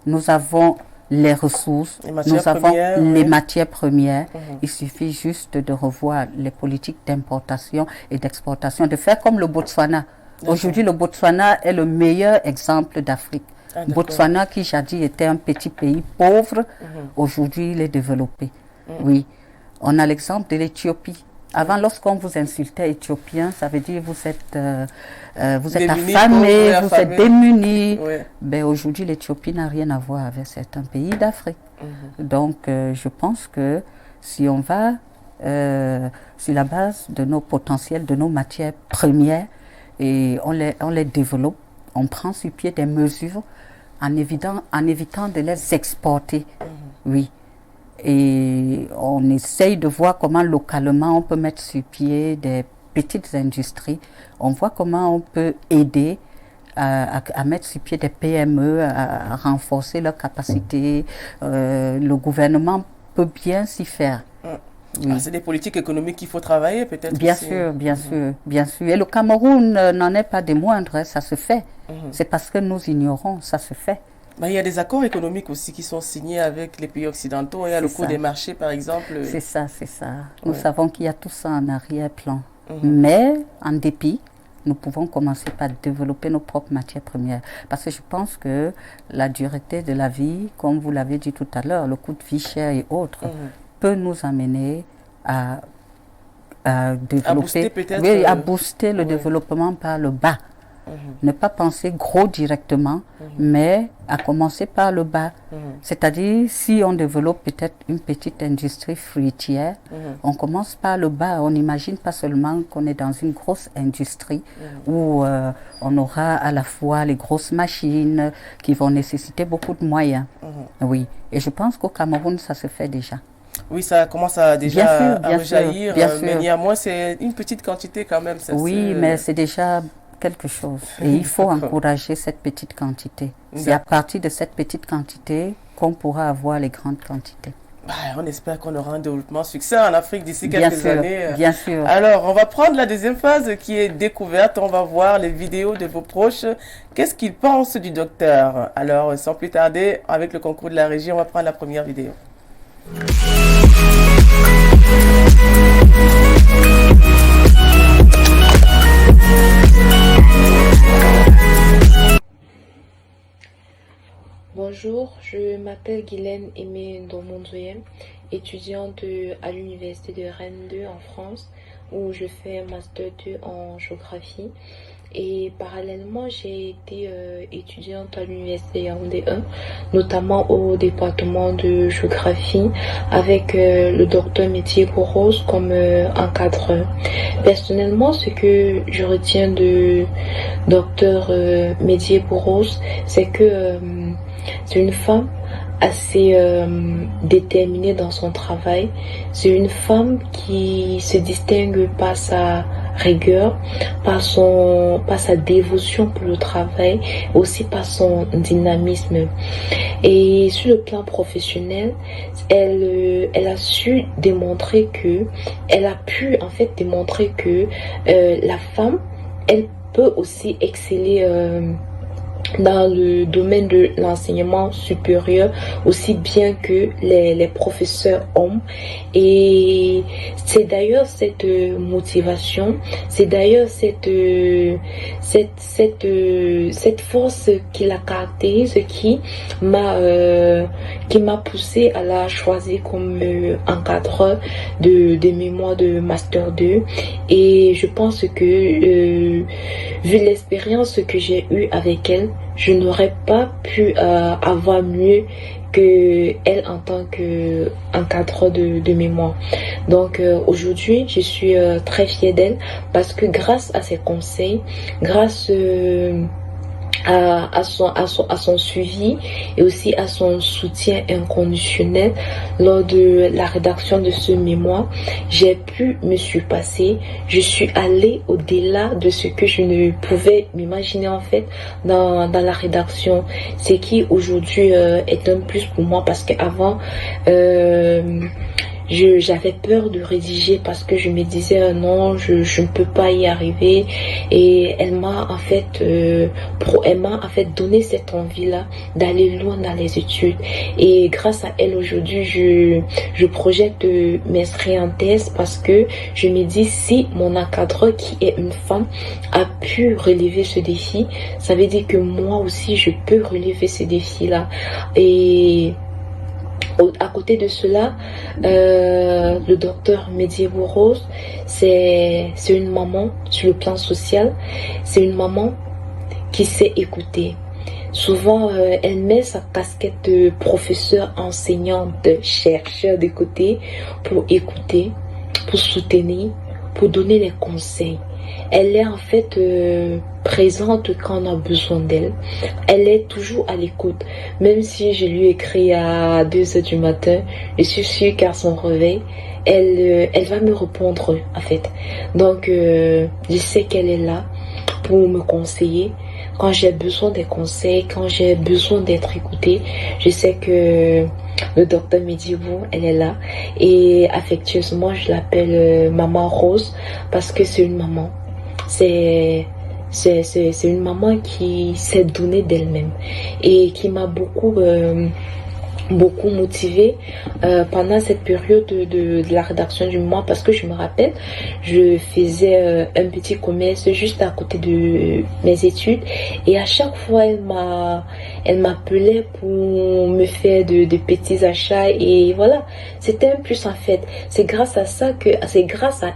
nous avons les ressources, nous avons les matières premières. Il suffit juste de revoir les politiques d'importation et d'exportation, de faire comme le Botswana. Aujourd'hui, le Botswana est le meilleur exemple d'Afrique. Botswana, qui jadis était un petit pays pauvre, aujourd'hui il est développé. Oui, on a l'exemple de l'Éthiopie. Avant, lorsqu'on vous insultait éthiopien, ça veut dire vous êtes affamé, vous êtes démunis. Ben, aujourd'hui, l'Éthiopie n'a rien à voir avec certains pays d'Afrique. Donc, je pense que si on va sur la base de nos potentiels, de nos matières premières, et on les développe, on prend sur pied des mesures en évitant de les exporter. Oui. Et on essaye de voir comment localement on peut mettre sur pied des petites industries. On voit comment on peut aider à mettre sur pied des PME, à renforcer leur capacité. Le gouvernement peut bien s'y faire. Oui. C'est des politiques économiques qu'il faut travailler peut-être. Bien sûr, bien sûr, bien sûr. Et le Cameroun n'en est pas des moindres, ça se fait. C'est parce que nous ignorons, ça se fait. Il y a des accords économiques aussi qui sont signés avec les pays occidentaux. Il y a le coût des marchés, par exemple. C'est ça, c'est ça. Nous savons qu'il y a tout ça en arrière-plan. Mais, en dépit, nous pouvons commencer par développer nos propres matières premières. Parce que je pense que la dureté de la vie, comme vous l'avez dit tout à l'heure, le coût de vie cher et autres, peut nous amener à développer, à booster le développement par le bas. Ne pas penser gros directement, mais à commencer par le bas. C'est-à-dire, si on développe peut-être une petite industrie fruitière, on commence par le bas. On n'imagine pas seulement qu'on est dans une grosse industrie où on aura à la fois les grosses machines qui vont nécessiter beaucoup de moyens. Oui, et je pense qu'au Cameroun, ça se fait déjà. Oui, ça commence à déjà à rejaillir, mais néanmoins, c'est une petite quantité quand même. Oui, mais c'est déjà quelque chose. Et il faut encourager cette petite quantité. C'est à partir de cette petite quantité qu'on pourra avoir les grandes quantités. On espère qu'on aura un développement succès en Afrique d'ici quelques années. Bien sûr. Alors, on va prendre la deuxième phase qui est découverte. On va voir les vidéos de vos proches. Qu'est-ce qu'ils pensent du docteur? Alors, sans plus tarder, avec le concours de la régie, on va prendre la première vidéo. Bonjour, je m'appelle Guylaine Aimé Ndomondoye, étudiante à l'université de Rennes 2 en France, où je fais un master 2 en géographie. Et parallèlement, j'ai été étudiante à l'université Yaoundé 1, notamment au département de géographie, avec le docteur Métier Bourrose comme encadreur. Personnellement, ce que je retiens de docteur Métier Bourrose, c'est que c'est une femme assez déterminée dans son travail. C'est une femme qui se distingue par sa rigueur, par sa dévotion pour le travail, aussi par son dynamisme. Et sur le plan professionnel, elle a su démontrer que, elle a pu en fait démontrer que la femme, elle peut aussi exceller dans le domaine de l'enseignement supérieur aussi bien que les professeurs hommes. Et c'est d'ailleurs cette motivation, c'est d'ailleurs cette force qui la caractérise qui m'a poussé à la choisir comme encadreur de mémoire de Master 2. Et je pense que vu l'expérience que j'ai eue avec elle, je n'aurais pas pu avoir mieux que elle en tant qu'encadreur de mémoire. Donc aujourd'hui, je suis très fière d'elle parce que grâce à ses conseils, grâce à son suivi et aussi à son soutien inconditionnel lors de la rédaction de ce mémoire, j'ai pu me surpasser. Je suis allée au-delà de ce que je ne pouvais m'imaginer en fait dans la rédaction, ce qui aujourd'hui est un plus pour moi parce qu'avant j'avais peur de rédiger parce que je me disais non, je ne peux pas y arriver. Et elle m'a en fait donné cette envie là d'aller loin dans les études. Et grâce à elle aujourd'hui, je projette de m'inscrire en thèse parce que je me dis si mon encadreur qui est une femme a pu relever ce défi, ça veut dire que moi aussi je peux relever ce défi là. Et à côté de cela, le docteur Métier Bourrose, c'est une maman sur le plan social. C'est une maman qui sait écouter. Souvent, elle met sa casquette de professeur, enseignante, chercheur de côté pour écouter, pour soutenir, pour donner les conseils. Elle est en fait présente quand on a besoin d'elle. Elle est toujours à l'écoute. Même si je lui écris à 2 heures du matin, je suis sûre qu'à son réveil, elle va me répondre en fait. Donc je sais qu'elle est là pour me conseiller. Quand j'ai besoin des conseils, quand j'ai besoin d'être écoutée, je sais que le docteur Medjebou, elle est là. Et affectueusement, je l'appelle Maman Rose parce que c'est une maman. C'est une maman qui s'est donnée d'elle-même et qui m'a beaucoup motivée pendant cette période de la rédaction du mois, parce que je me rappelle, je faisais un petit commerce juste à côté de mes études, et à chaque fois elle m'appelait pour me faire de petits achats, et voilà, c'était un plus en fait. C'est grâce à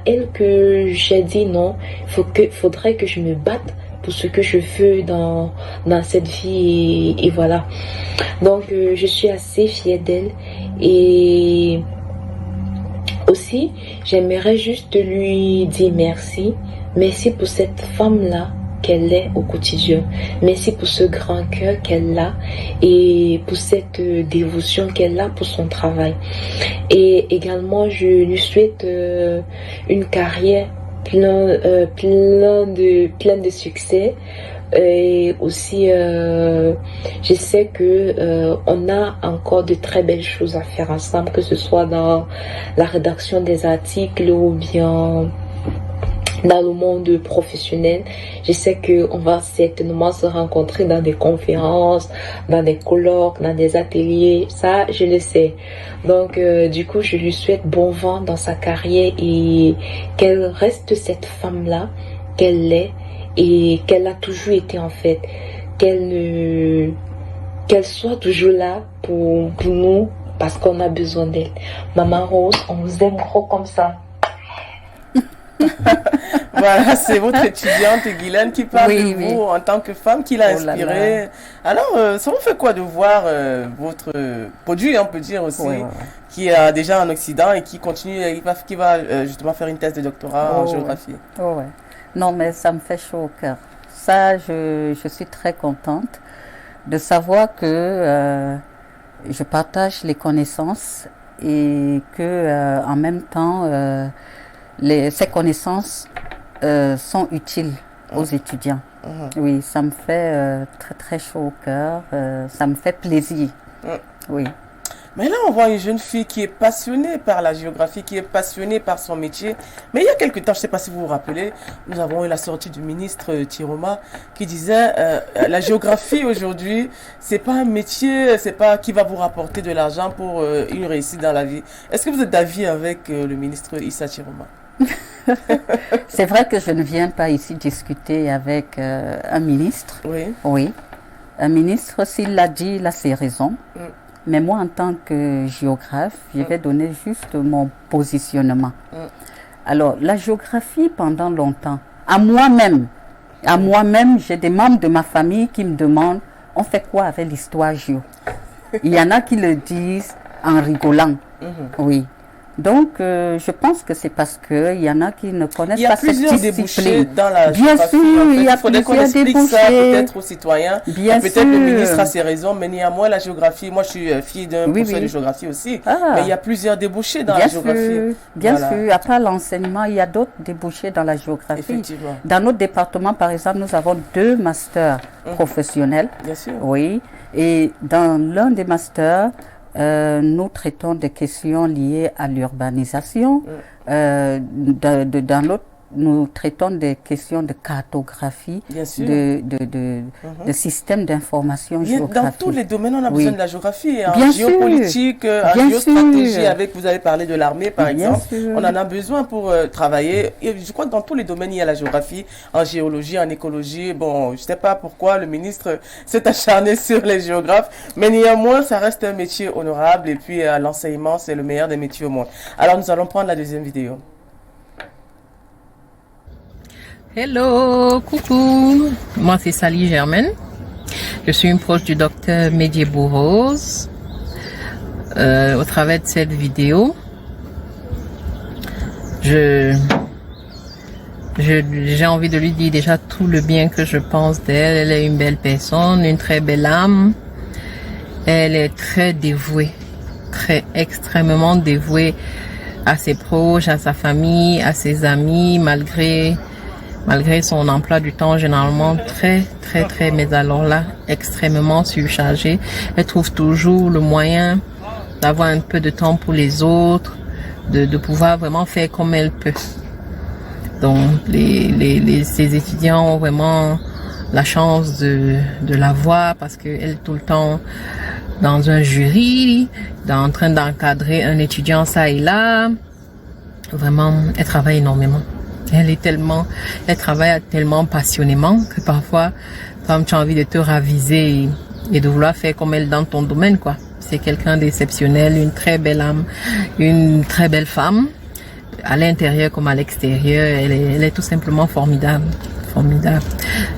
elle que j'ai dit non, faudrait que je me batte pour ce que je veux dans cette vie, et voilà. Donc je suis assez fière d'elle, et aussi j'aimerais juste lui dire merci pour cette femme là qu'elle est au quotidien, merci pour ce grand cœur qu'elle a et pour cette dévotion qu'elle a pour son travail, et également je lui souhaite une carrière plein de succès. Et aussi je sais que on a encore de très belles choses à faire ensemble, que ce soit dans la rédaction des articles ou bien dans le monde professionnel. Je sais que on va certainement se rencontrer dans des conférences, dans des colloques, dans des ateliers, ça je le sais. Donc du coup je lui souhaite bon vent dans sa carrière, et qu'elle reste cette femme là qu'elle est et qu'elle a toujours été en fait, qu'elle soit toujours là pour nous, parce qu'on a besoin d'elle. Maman Rose, on vous aime gros comme ça. Voilà, c'est votre étudiante Guylaine qui parle de vous en tant que femme, qui l'a inspirée. Alors, ça vous fait quoi de voir votre produit, on peut dire aussi, qui est déjà en Occident et qui continue, qui va justement faire une thèse de doctorat en géographie? Non, mais ça me fait chaud au cœur. Ça, je suis très contente de savoir que je partage les connaissances, et que en même temps ces connaissances sont utiles aux étudiants. Oui, ça me fait très très chaud au cœur, ça me fait plaisir. Oui. Mais là, on voit une jeune fille qui est passionnée par la géographie, qui est passionnée par son métier. Mais il y a quelques temps, je ne sais pas si vous vous rappelez, nous avons eu la sortie du ministre Tiroma qui disait la géographie aujourd'hui, c'est pas un métier, c'est pas qui va vous rapporter de l'argent pour une réussite dans la vie. Est-ce que vous êtes d'avis avec le ministre Issa Tiroma? C'est vrai que je ne viens pas ici discuter avec un ministre. Oui. Un ministre, s'il l'a dit, il a ses raisons. Mais moi, en tant que géographe, je vais donner juste mon positionnement. Alors, la géographie, pendant longtemps, à moi-même, j'ai des membres de ma famille qui me demandent, on fait quoi avec l'histoire géo? Il y en a qui le disent en rigolant. Oui. Donc, je pense que c'est parce qu'il y en a qui ne connaissent pas cette discipline. Il y a plusieurs débouchés dans la géographie. Bien sûr, il y a faudrait qu'on explique ça peut-être aux citoyens. Peut-être le ministre a ses raisons, mais néanmoins, la géographie, moi je suis fille d'un professeur de géographie aussi, mais il y a plusieurs débouchés dans la géographie. Bien sûr, à part l'enseignement, il y a d'autres débouchés dans la géographie. Effectivement. Dans notre département, par exemple, nous avons 2 masters professionnels. Bien sûr. Oui, et dans l'un des masters, nous traitons des questions liées à l'urbanisation. Dans l'autre, nous traitons des questions de cartographie, de systèmes d'information géographique. Dans tous les domaines, on a besoin de la géographie. En géopolitique, en géostratégie, vous avez parlé de l'armée, par exemple. On en a besoin pour travailler. Et je crois que dans tous les domaines, il y a la géographie, en géologie, en écologie. Bon, je ne sais pas pourquoi le ministre s'est acharné sur les géographes, mais néanmoins, ça reste un métier honorable. Et puis, l'enseignement, c'est le meilleur des métiers au monde. Alors, nous allons prendre la deuxième vidéo. Hello, coucou, moi c'est Sally Germaine, je suis une proche du docteur Medjebou Rose. Au travers de cette vidéo, je J'ai envie de lui dire déjà tout le bien que je pense d'elle. Elle est une belle personne, une très belle âme. Elle est très dévouée, extrêmement dévouée à ses proches, à sa famille, à ses amis, malgré son emploi du temps généralement très, mais alors là, extrêmement surchargé. Elle trouve toujours le moyen d'avoir un peu de temps pour les autres, de pouvoir vraiment faire comme elle peut. Donc, ces étudiants ont vraiment la chance de la voir parce qu'elle est tout le temps dans un jury, en train d'encadrer un étudiant ça et là. Vraiment, elle travaille énormément. Elle travaille tellement passionnément que parfois, comme tu as envie de te raviser et de vouloir faire comme elle dans ton domaine, quoi. C'est quelqu'un d'exceptionnel, une très belle âme, une très belle femme, à l'intérieur comme à l'extérieur. Elle est tout simplement formidable.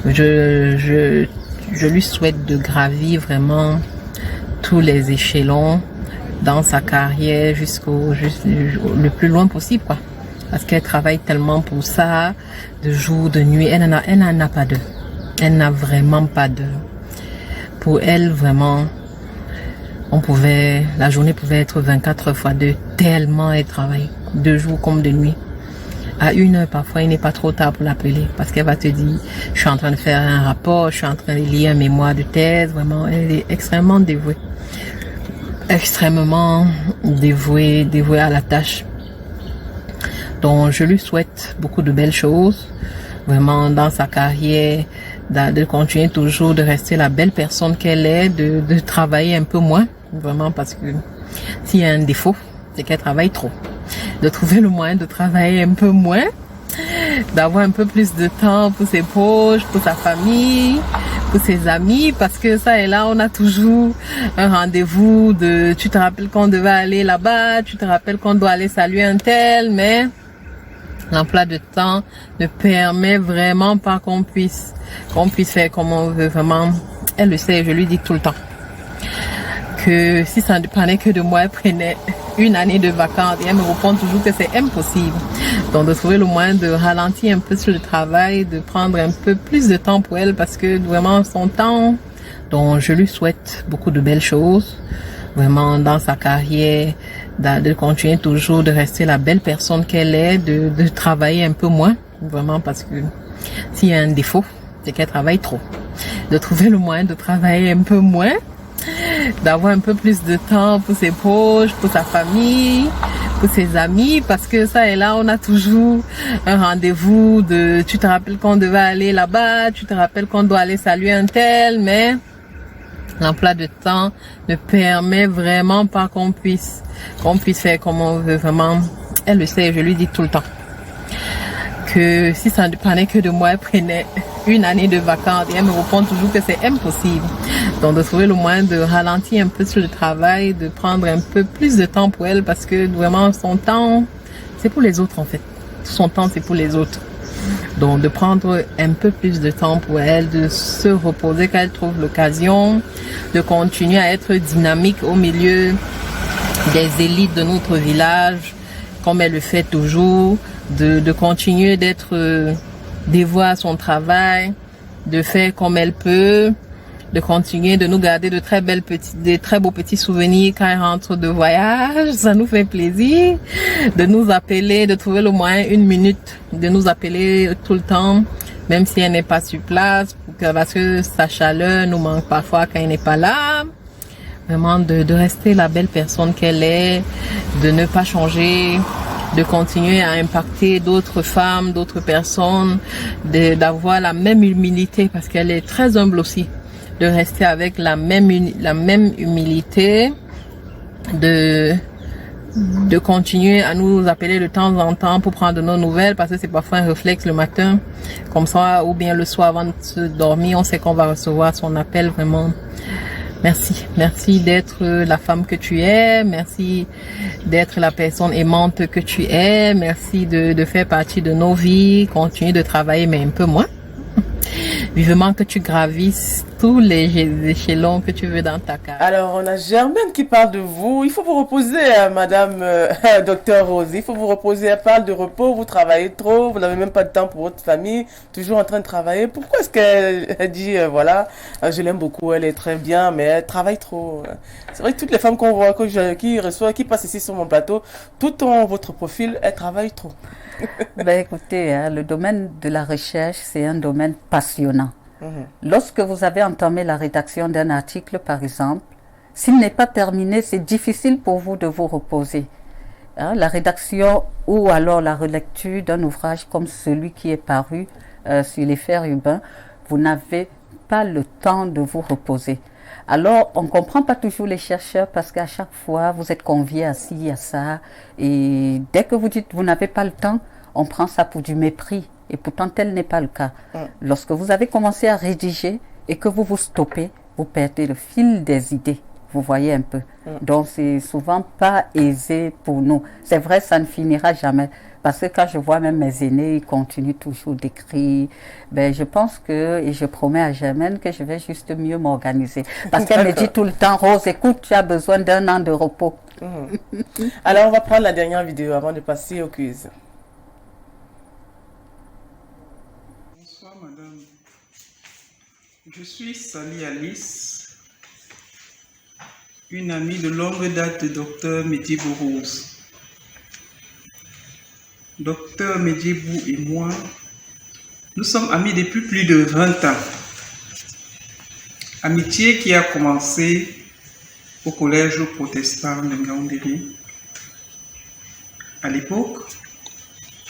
Je lui souhaite de gravir vraiment tous les échelons dans sa carrière le plus loin possible, quoi. Parce qu'elle travaille tellement pour ça, de jour, de nuit. Elle n'en a pas d'heure. Elle n'a vraiment pas d'heure. Pour elle, vraiment, la journée pouvait être 24 fois 2, tellement elle travaille, de jour comme de nuit. À 1 heure, parfois, il n'est pas trop tard pour l'appeler, parce qu'elle va te dire, je suis en train de faire un rapport, je suis en train de lire un mémoire de thèse. Vraiment, elle est extrêmement dévouée. Extrêmement dévouée à la tâche. Donc, je lui souhaite beaucoup de belles choses, vraiment dans sa carrière, de continuer toujours de rester la belle personne qu'elle est, de travailler un peu moins, vraiment, parce que s'il y a un défaut, c'est qu'elle travaille trop. De trouver le moyen de travailler un peu moins, d'avoir un peu plus de temps pour ses proches, pour sa famille, pour ses amis, parce que ça et là, on a toujours un rendez-vous tu te rappelles qu'on devait aller là-bas, tu te rappelles qu'on doit aller saluer un tel, mais l'emploi de temps ne permet vraiment pas qu'on puisse faire comme on veut, vraiment. Elle le sait, je lui dis tout le temps que si ça ne dépendait que de moi, elle prenait 1 année de vacances et elle me répond toujours que c'est impossible. Donc de trouver le moyen de ralentir un peu sur le travail, de prendre un peu plus de temps pour elle parce que vraiment son temps, donc je lui souhaite beaucoup de belles choses, vraiment dans sa carrière, de continuer toujours de rester la belle personne qu'elle est, de travailler un peu moins, vraiment parce que s'il y a un défaut, c'est qu'elle travaille trop. De trouver le moyen de travailler un peu moins, d'avoir un peu plus de temps pour ses proches, pour sa famille, pour ses amis, parce que ça et là, on a toujours un rendez-vous tu te rappelles qu'on devait aller là-bas, tu te rappelles qu'on doit aller saluer un tel, mais l'emploi de temps ne permet vraiment pas qu'on puisse faire comme on veut, vraiment. Elle le sait, je lui dis tout le temps que si ça ne dépendait que de moi, elle prenait 1 année de vacances et elle me répond toujours que c'est impossible. Donc de trouver le moyen de ralentir un peu sur le travail, de prendre un peu plus de temps pour elle parce que vraiment son temps, c'est pour les autres en fait. Son temps, c'est pour les autres. Donc de prendre un peu plus de temps pour elle, de se reposer quand elle trouve l'occasion, de continuer à être dynamique au milieu des élites de notre village, comme elle le fait toujours, de continuer d'être dévouée à son travail, de faire comme elle peut, de continuer de nous garder de très beaux petits souvenirs quand elle rentre de voyage. Ça nous fait plaisir de nous appeler, de trouver le moyen 1 minute, de nous appeler tout le temps, même si elle n'est pas sur place, parce que sa chaleur nous manque parfois quand elle n'est pas là. Vraiment de rester la belle personne qu'elle est, de ne pas changer, de continuer à impacter d'autres femmes, d'autres personnes, d'avoir la même humilité parce qu'elle est très humble aussi, de rester avec la même humilité, de continuer à nous appeler de temps en temps pour prendre nos nouvelles parce que c'est parfois un réflexe le matin, comme ça, ou bien le soir avant de se dormir, on sait qu'on va recevoir son appel vraiment. Merci d'être la femme que tu es, merci d'être la personne aimante que tu es, merci de faire partie de nos vies, continue de travailler mais un peu moins. vivement que tu gravisses tous les échelons que tu veux dans ta carrière. Alors, on a Germaine qui parle de vous. Il faut vous reposer, Madame Docteur Rose. Il faut vous reposer. Elle parle de repos. Vous travaillez trop. Vous n'avez même pas de temps pour votre famille. Toujours en train de travailler. Pourquoi est-ce qu'elle dit, voilà, je l'aime beaucoup, elle est très bien, mais elle travaille trop. C'est vrai que toutes les femmes qu'on voit, qui passent ici sur mon plateau, tout en votre profil, elles travaillent trop. Ben, écoutez, hein, le domaine de la recherche, c'est un domaine passionnant. Lorsque vous avez entamé la rédaction d'un article, par exemple, s'il n'est pas terminé, c'est difficile pour vous de vous reposer. Hein, la rédaction ou alors la relecture d'un ouvrage comme celui qui est paru sur les fers urbains, vous n'avez pas le temps de vous reposer. Alors, on ne comprend pas toujours les chercheurs parce qu'à chaque fois, vous êtes conviés à ci, à ça. Et dès que vous dites vous n'avez pas le temps, on prend ça pour du mépris. Et pourtant, tel n'est pas le cas. Lorsque vous avez commencé à rédiger et que vous vous stoppez, vous perdez le fil des idées. Vous voyez un peu. Donc, c'est souvent pas aisé pour nous. C'est vrai, ça ne finira jamais. Parce que quand je vois même mes aînés, ils continuent toujours d'écrire. Ben, je pense que, et je promets à Germaine que je vais juste mieux m'organiser. Parce qu'elle me dit tout le temps, Rose, écoute, tu as besoin d'un an de repos. Alors, on va prendre la dernière vidéo avant de passer au quiz. Bonsoir, madame. Je suis Sally Alice, une amie de longue date de Dr Medjebou Rose. Docteur Medjebou et moi, nous sommes amis depuis plus de 20 ans. Amitié qui a commencé au collège protestant de Ngaoundéré. À l'époque,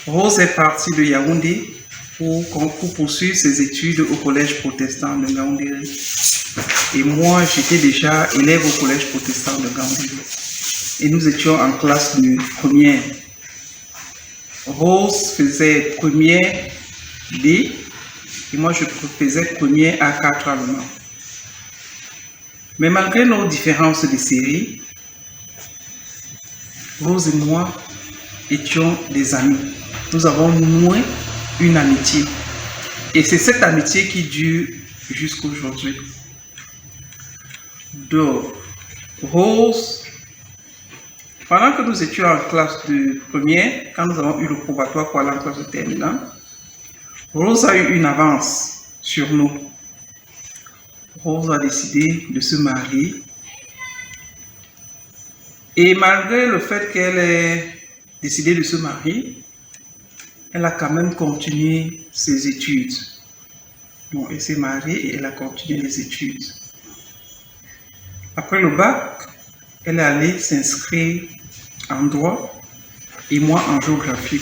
Rose est partie de Yaoundé pour poursuivre ses études au collège protestant de Ngaoundéré. Et moi, j'étais déjà élève au collège protestant de Ngaoundéré. Et nous étions en classe de première. Rose faisait première D et moi je faisais première A4 allemand. Mais malgré nos différences de série, Rose et moi étions des amis. Nous avons noué une amitié. Et c'est cette amitié qui dure jusqu'à aujourd'hui. Donc, Rose, pendant que nous étions en classe de première, quand nous avons eu le probatoire pour aller en classe de terminale, Rose a eu une avance sur nous. Rose a décidé de se marier. Et malgré le fait qu'elle ait décidé de se marier, elle a quand même continué ses études. Bon, elle s'est mariée et elle a continué les études. Après le bac, elle est allée s'inscrire en droit et moi en géographie.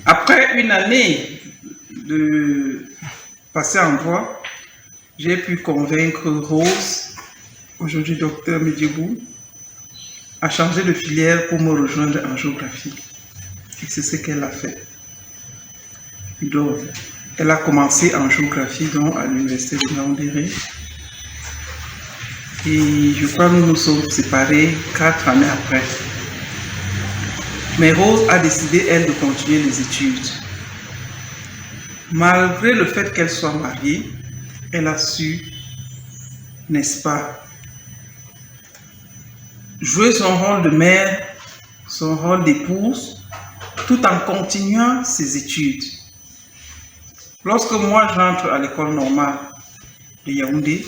Après une année de passer en droit, j'ai pu convaincre Rose, aujourd'hui docteur Medjebou, à changer de filière pour me rejoindre en géographie. Et c'est ce qu'elle a fait. Donc, elle a commencé en géographie donc, à l'université de Ngaoundéré. Et je crois que nous nous sommes séparés 4 années après. Mais Rose a décidé, elle, de continuer les études. Malgré le fait qu'elle soit mariée, elle a su, n'est-ce pas, jouer son rôle de mère, son rôle d'épouse, tout en continuant ses études. Lorsque moi j'entre à l'école normale de Yaoundé,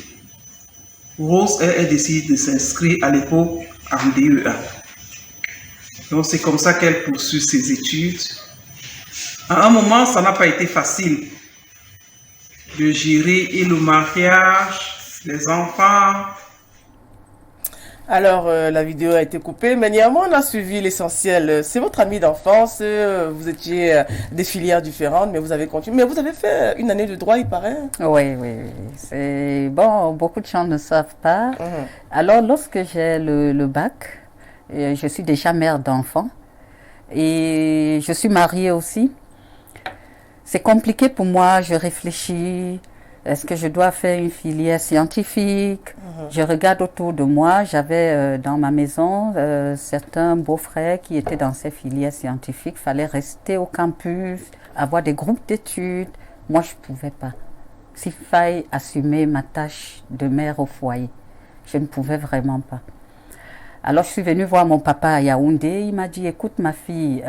Rose, elle décide de s'inscrire à l'époque en DEA. Donc c'est comme ça qu'elle poursuit ses études. À un moment, ça n'a pas été facile de gérer et le mariage, les enfants. Alors, la vidéo a été coupée, mais néanmoins, on a suivi l'essentiel. C'est votre ami d'enfance, vous étiez des filières différentes, mais vous avez continué. Mais vous avez fait une année de droit, il paraît. Oui, oui, oui. C'est bon, beaucoup de gens ne savent pas. Alors, lorsque j'ai le bac, je suis déjà mère d'enfants et je suis mariée aussi. C'est compliqué pour moi, je réfléchis. Est-ce que je dois faire une filière scientifique? Je regarde autour de moi. J'avais dans ma maison certains beaux-frères qui étaient dans ces filières scientifiques. Il fallait rester au campus, avoir des groupes d'études. Moi, je ne pouvais pas. s'il faille assumer ma tâche de mère au foyer. Je ne pouvais vraiment pas. Alors je suis venue voir mon papa à Yaoundé, il m'a dit, écoute ma fille,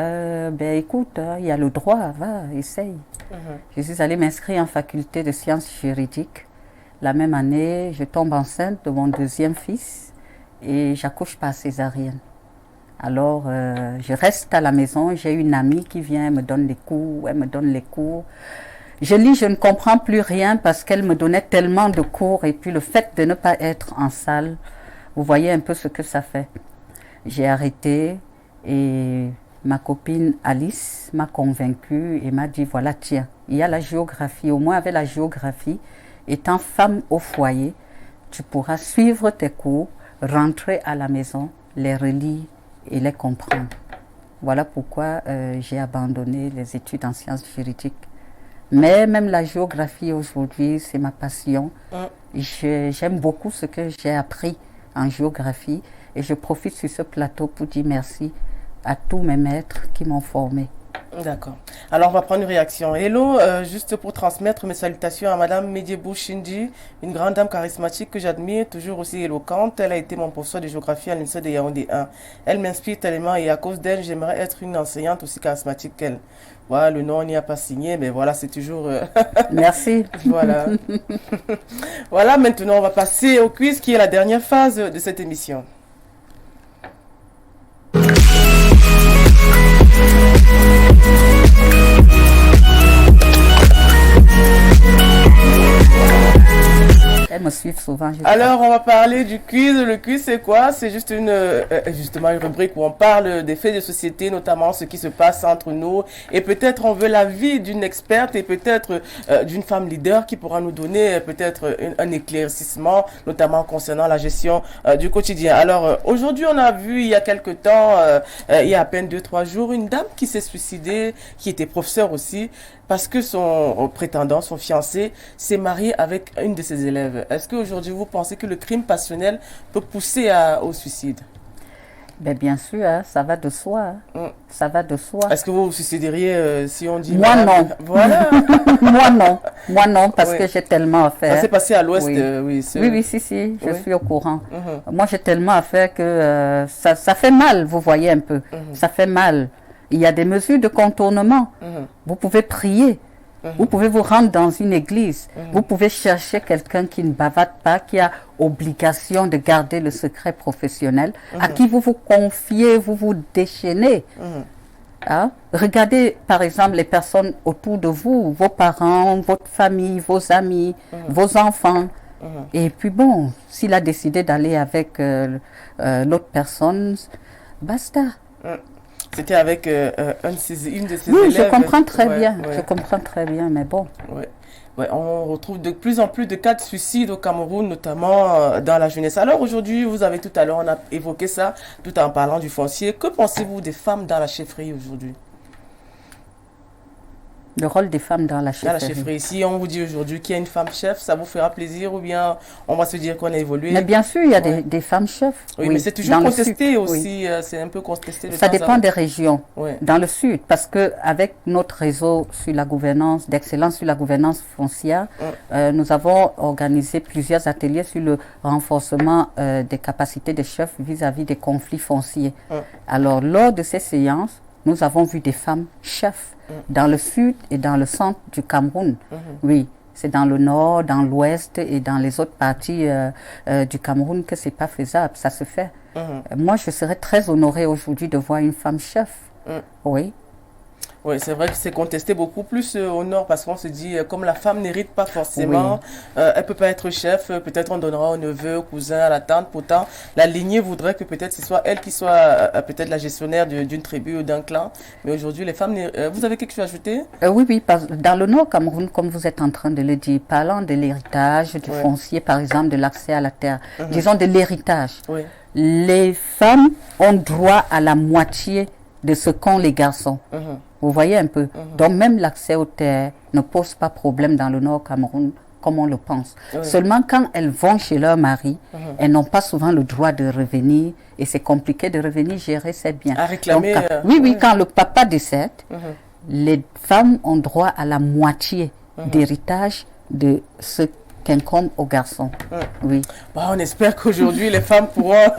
écoute, il y a le droit, va, essaye. Je suis allée m'inscrire en faculté de sciences juridiques. La même année, je tombe enceinte de mon deuxième fils et j'accouche par césarienne. Alors, je reste à la maison, j'ai une amie qui vient, elle me donne les cours. Je lis, je ne comprends plus rien parce qu'elle me donnait tellement de cours et puis le fait de ne pas être en salle, vous voyez un peu ce que ça fait. J'ai arrêté et ma copine Alice m'a convaincue et m'a dit, voilà, tiens, il y a la géographie. Au moins avec la géographie, étant femme au foyer, tu pourras suivre tes cours, rentrer à la maison, les relire et les comprendre. Voilà pourquoi j'ai abandonné les études en sciences juridiques. Mais même la géographie aujourd'hui, c'est ma passion. J'aime beaucoup ce que j'ai appris en géographie et je profite sur ce plateau pour dire merci à tous mes maîtres qui m'ont formé. D'accord. Alors, on va prendre une réaction. Hello, juste pour transmettre mes salutations à Madame Mediebou Shinji, une grande dame charismatique que j'admire, toujours aussi éloquente. Elle a été mon professeur de géographie à l'Université de Yaoundé 1. Elle m'inspire tellement et à cause d'elle, j'aimerais être une enseignante aussi charismatique qu'elle. Voilà, le nom n'y a pas signé, mais voilà, c'est toujours... Merci. Voilà. Voilà, maintenant, on va passer au quiz qui est la dernière phase de cette émission. Elles me suivent souvent. Alors, on va parler du quiz. Le quiz, c'est quoi? C'est juste justement une rubrique où on parle des faits de société, notamment ce qui se passe entre nous. Et peut-être on veut l'avis d'une experte et peut-être d'une femme leader qui pourra nous donner peut-être un éclaircissement, notamment concernant la gestion du quotidien. Alors, aujourd'hui, on a vu il y a quelque temps, il y a à peine 2-3 jours, une dame qui s'est suicidée, qui était professeure aussi, parce que son prétendant, son fiancé, s'est marié avec une de ses élèves. Est-ce qu'aujourd'hui, vous pensez que le crime passionnel peut pousser au suicide? Ben, bien sûr, hein, ça va de soi. Hein. Ça va de soi. Est-ce que vous vous suicideriez si on dit... Moi, non. Voilà. Moi, non, parce que j'ai tellement à faire. Ça s'est passé à l'ouest, oui. Oui, si, je suis au courant. Mhm. Moi, j'ai tellement à faire que ça fait mal, vous voyez un peu. Ça fait mal. Il y a des mesures de contournement. Vous pouvez prier. Vous pouvez vous rendre dans une église. Vous pouvez chercher quelqu'un qui ne bavade pas, qui a obligation de garder le secret professionnel, à qui vous vous confiez, vous vous déchaînez. Hein? Regardez par exemple les personnes autour de vous, vos parents, votre famille, vos amis, vos enfants. Et puis bon, s'il a décidé d'aller avec l'autre personne, basta. C'était avec une de ses oui, élèves. Je comprends très bien. Je comprends très bien, mais bon. Ouais, on retrouve de plus en plus de cas de suicide au Cameroun, notamment dans la jeunesse. Alors aujourd'hui, vous avez tout à l'heure, on a évoqué ça, tout en parlant du foncier. Que pensez-vous des femmes dans la chefferie aujourd'hui? Le rôle des femmes dans la chefferie. Dans la chefferie. Si on vous dit aujourd'hui qu'il y a une femme chef, ça vous fera plaisir ou bien on va se dire qu'on a évolué? Mais bien sûr, il y a des femmes chefs. Oui, mais c'est toujours contesté aussi. C'est un peu contesté. Ça dépend des régions. Dans le sud, parce que avec notre réseau sur la gouvernance, d'excellence sur la gouvernance foncière, nous avons organisé plusieurs ateliers sur le renforcement des capacités des chefs vis-à-vis des conflits fonciers. Alors, lors de ces séances, nous avons vu des femmes chefs dans le sud et dans le centre du Cameroun. Oui, c'est dans le nord, dans l'ouest et dans les autres parties du Cameroun que c'est pas faisable. Ça se fait. Moi, je serais très honorée aujourd'hui de voir une femme chef. Oui. Oui, c'est vrai que c'est contesté beaucoup plus au nord parce qu'on se dit, comme la femme n'hérite pas forcément, elle peut pas être chef, peut-être on donnera au neveu, au cousin, à la tante. Pourtant, la lignée voudrait que peut-être ce soit elle qui soit peut-être la gestionnaire d'une tribu ou d'un clan. Mais aujourd'hui, les femmes, vous avez quelque chose à ajouter? Oui, dans le nord Cameroun, comme vous êtes en train de le dire, parlant de l'héritage, du foncier, par exemple, de l'accès à la terre, disons de l'héritage. Les femmes ont droit à la moitié de ce qu'ont les garçons. Vous voyez un peu. Donc même l'accès aux terres ne pose pas problème dans le nord Cameroun comme on le pense. Seulement quand elles vont chez leur mari, elles n'ont pas souvent le droit de revenir et c'est compliqué de revenir gérer ses biens. À réclamer. Donc, quand le papa décède, les femmes ont droit à la moitié d'héritage de ce qu'incombe aux garçons. Oui. Bon, on espère qu'aujourd'hui, les femmes pourront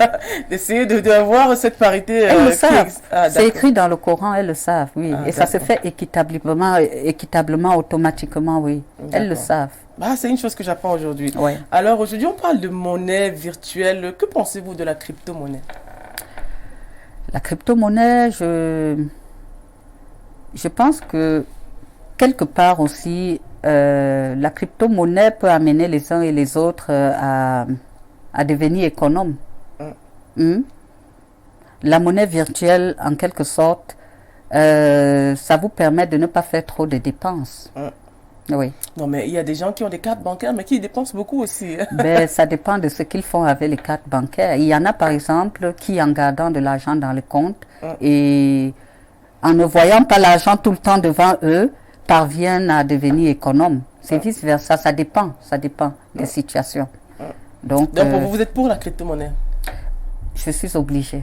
essayer d'avoir cette parité. Elles le savent. Ah, c'est écrit dans le Coran, elles le savent, oui. Ah, et ça se fait équitablement, automatiquement, oui. Elles le savent. Ah, c'est une chose que j'apprends aujourd'hui. Ouais. Alors, aujourd'hui, on parle de monnaie virtuelle. Que pensez-vous de la crypto-monnaie? La crypto-monnaie, je pense que quelque part aussi, la crypto-monnaie peut amener les uns et les autres à devenir économes. La monnaie virtuelle, en quelque sorte, ça vous permet de ne pas faire trop de dépenses. Oui. Non, mais il y a des gens qui ont des cartes bancaires, mais qui dépensent beaucoup aussi. Ben, ça dépend de ce qu'ils font avec les cartes bancaires. Il y en a, par exemple, qui, en gardant de l'argent dans le compte et en ne voyant pas l'argent tout le temps devant eux, parviennent à devenir économes. C'est vice-versa, ça dépend des situations. Donc pour vous êtes pour la crypto-monnaie? Je suis obligée.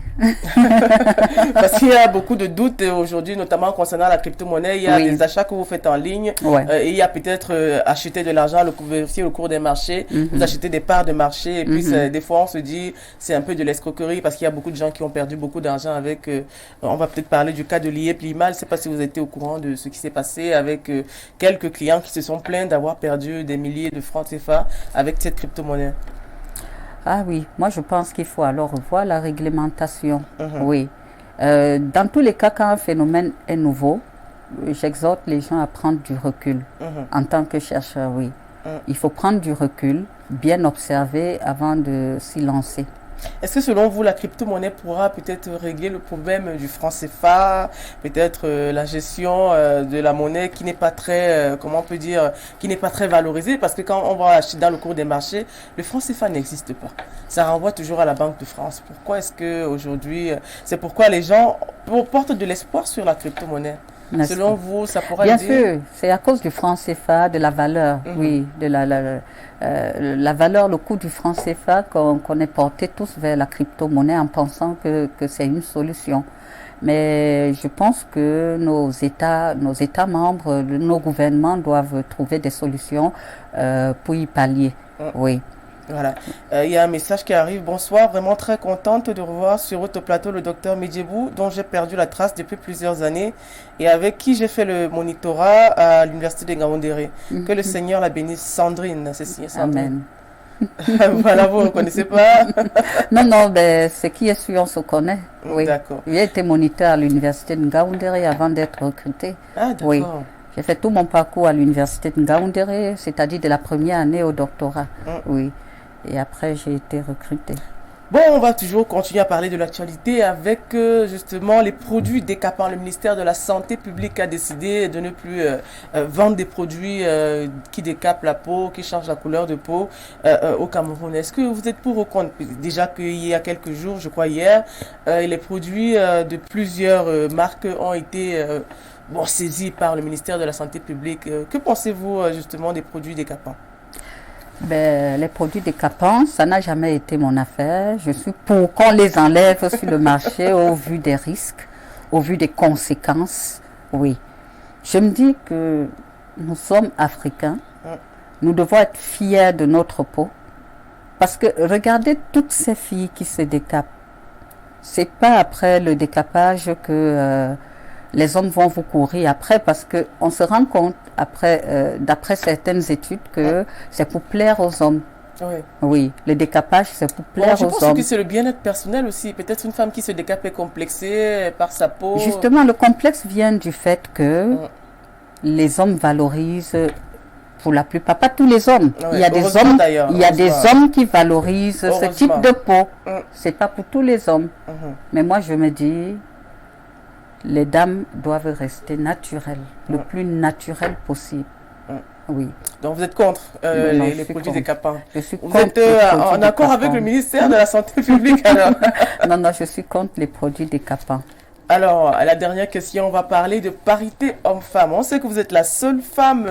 Parce qu'il y a beaucoup de doutes aujourd'hui, notamment concernant la crypto-monnaie. Il y a des achats que vous faites en ligne. Et il y a peut-être acheter de l'argent, vérifier le cours des marchés. Vous achetez des parts de marché. Et puis, des fois, on se dit, c'est un peu de l'escroquerie parce qu'il y a beaucoup de gens qui ont perdu beaucoup d'argent avec... on va peut-être parler du cas de l'IEP Limal. Je ne sais pas si vous étiez au courant de ce qui s'est passé avec quelques clients qui se sont plaints d'avoir perdu des milliers de francs CFA avec cette crypto-monnaie. Ah oui, moi je pense qu'il faut alors revoir la réglementation. Oui. Dans tous les cas, quand un phénomène est nouveau, j'exhorte les gens à prendre du recul. En tant que chercheur, oui. Il faut prendre du recul, bien observer avant de s'y lancer. Est-ce que selon vous, la crypto-monnaie pourra peut-être régler le problème du franc CFA, peut-être la gestion de la monnaie qui n'est pas très, comment on peut dire, qui n'est pas très valorisée? Parce que quand on va acheter dans le cours des marchés, le franc CFA n'existe pas. Ça renvoie toujours à la Banque de France. Pourquoi est-ce qu'aujourd'hui, c'est pourquoi les gens portent de l'espoir sur la crypto-monnaie? Selon vous, ça pourra Bien aider? sûr, c'est à cause du franc CFA, de la valeur, oui, de la valeur, le coût du franc CFA qu'on est porté tous vers la crypto-monnaie en pensant que c'est une solution. Mais je pense que nos États membres, nos gouvernements doivent trouver des solutions pour y pallier. Oui. Voilà. Il y a un message qui arrive. Bonsoir, vraiment très contente de revoir sur votre plateau le docteur Medjebou, dont j'ai perdu la trace depuis plusieurs années et avec qui j'ai fait le monitorat à l'université de Ngaoundéré. Que le Seigneur la bénisse. Sandrine, c'est signé Sandrine. Amen. Voilà, vous ne connaissez pas? Non, ben, ce qui est sûr, on se connaît. Oui. D'accord. J'ai été moniteur à l'université de Ngaoundéré avant d'être recruté. Ah, d'accord. Oui. J'ai fait tout mon parcours à l'université de Ngaoundéré, c'est-à-dire de la première année au doctorat. Oui. Et après, j'ai été recrutée. Bon, on va toujours continuer à parler de l'actualité avec justement les produits décapants. Le ministère de la Santé publique a décidé de ne plus vendre des produits qui décapent la peau, qui changent la couleur de peau au Cameroun. Est-ce que vous êtes pour ou contre? Déjà qu'il y a quelques jours, je crois hier, les produits de plusieurs marques ont été saisis par le ministère de la Santé publique. Que pensez-vous justement des produits décapants? Ben, les produits décapants, ça n'a jamais été mon affaire. Je suis pour qu'on les enlève sur le marché au vu des risques, au vu des conséquences. Oui. Je me dis que nous sommes Africains. Nous devons être fiers de notre peau. Parce que regardez toutes ces filles qui se décapent. C'est pas après le décapage que les hommes vont vous courir après, parce qu'on se rend compte d'après certaines études que c'est pour plaire aux hommes. Oui, le décapage, c'est pour plaire aux hommes. Je pense que c'est le bien-être personnel aussi. Peut-être une femme qui se décape est complexée par sa peau. Justement, le complexe vient du fait que les hommes valorisent, pour la plupart, pas tous les hommes. Il y a des hommes qui valorisent ce type de peau. C'est pas pour tous les hommes. Mais moi, je me dis, les dames doivent rester naturelles, le plus naturel possible. Oui. Donc vous êtes contre les produits décapants? Je suis vous contre êtes en accord avec le ministère de la Santé publique alors? Non, je suis contre les produits décapants. Alors, à la dernière question, on va parler de parité homme-femme. On sait que vous êtes la seule femme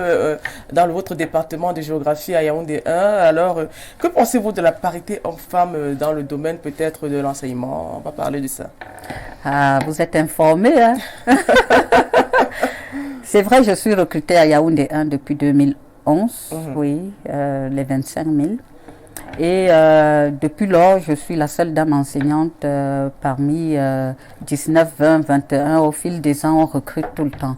dans votre département de géographie à Yaoundé 1. Alors, que pensez-vous de la parité homme-femme dans le domaine peut-être de l'enseignement? On va parler de ça. Ah, vous êtes informé, hein? C'est vrai, je suis recrutée à Yaoundé 1 depuis 2011. 2011, oui, les 25 000. Et depuis lors, je suis la seule dame enseignante parmi 19, 20, 21. Au fil des ans, on recrute tout le temps.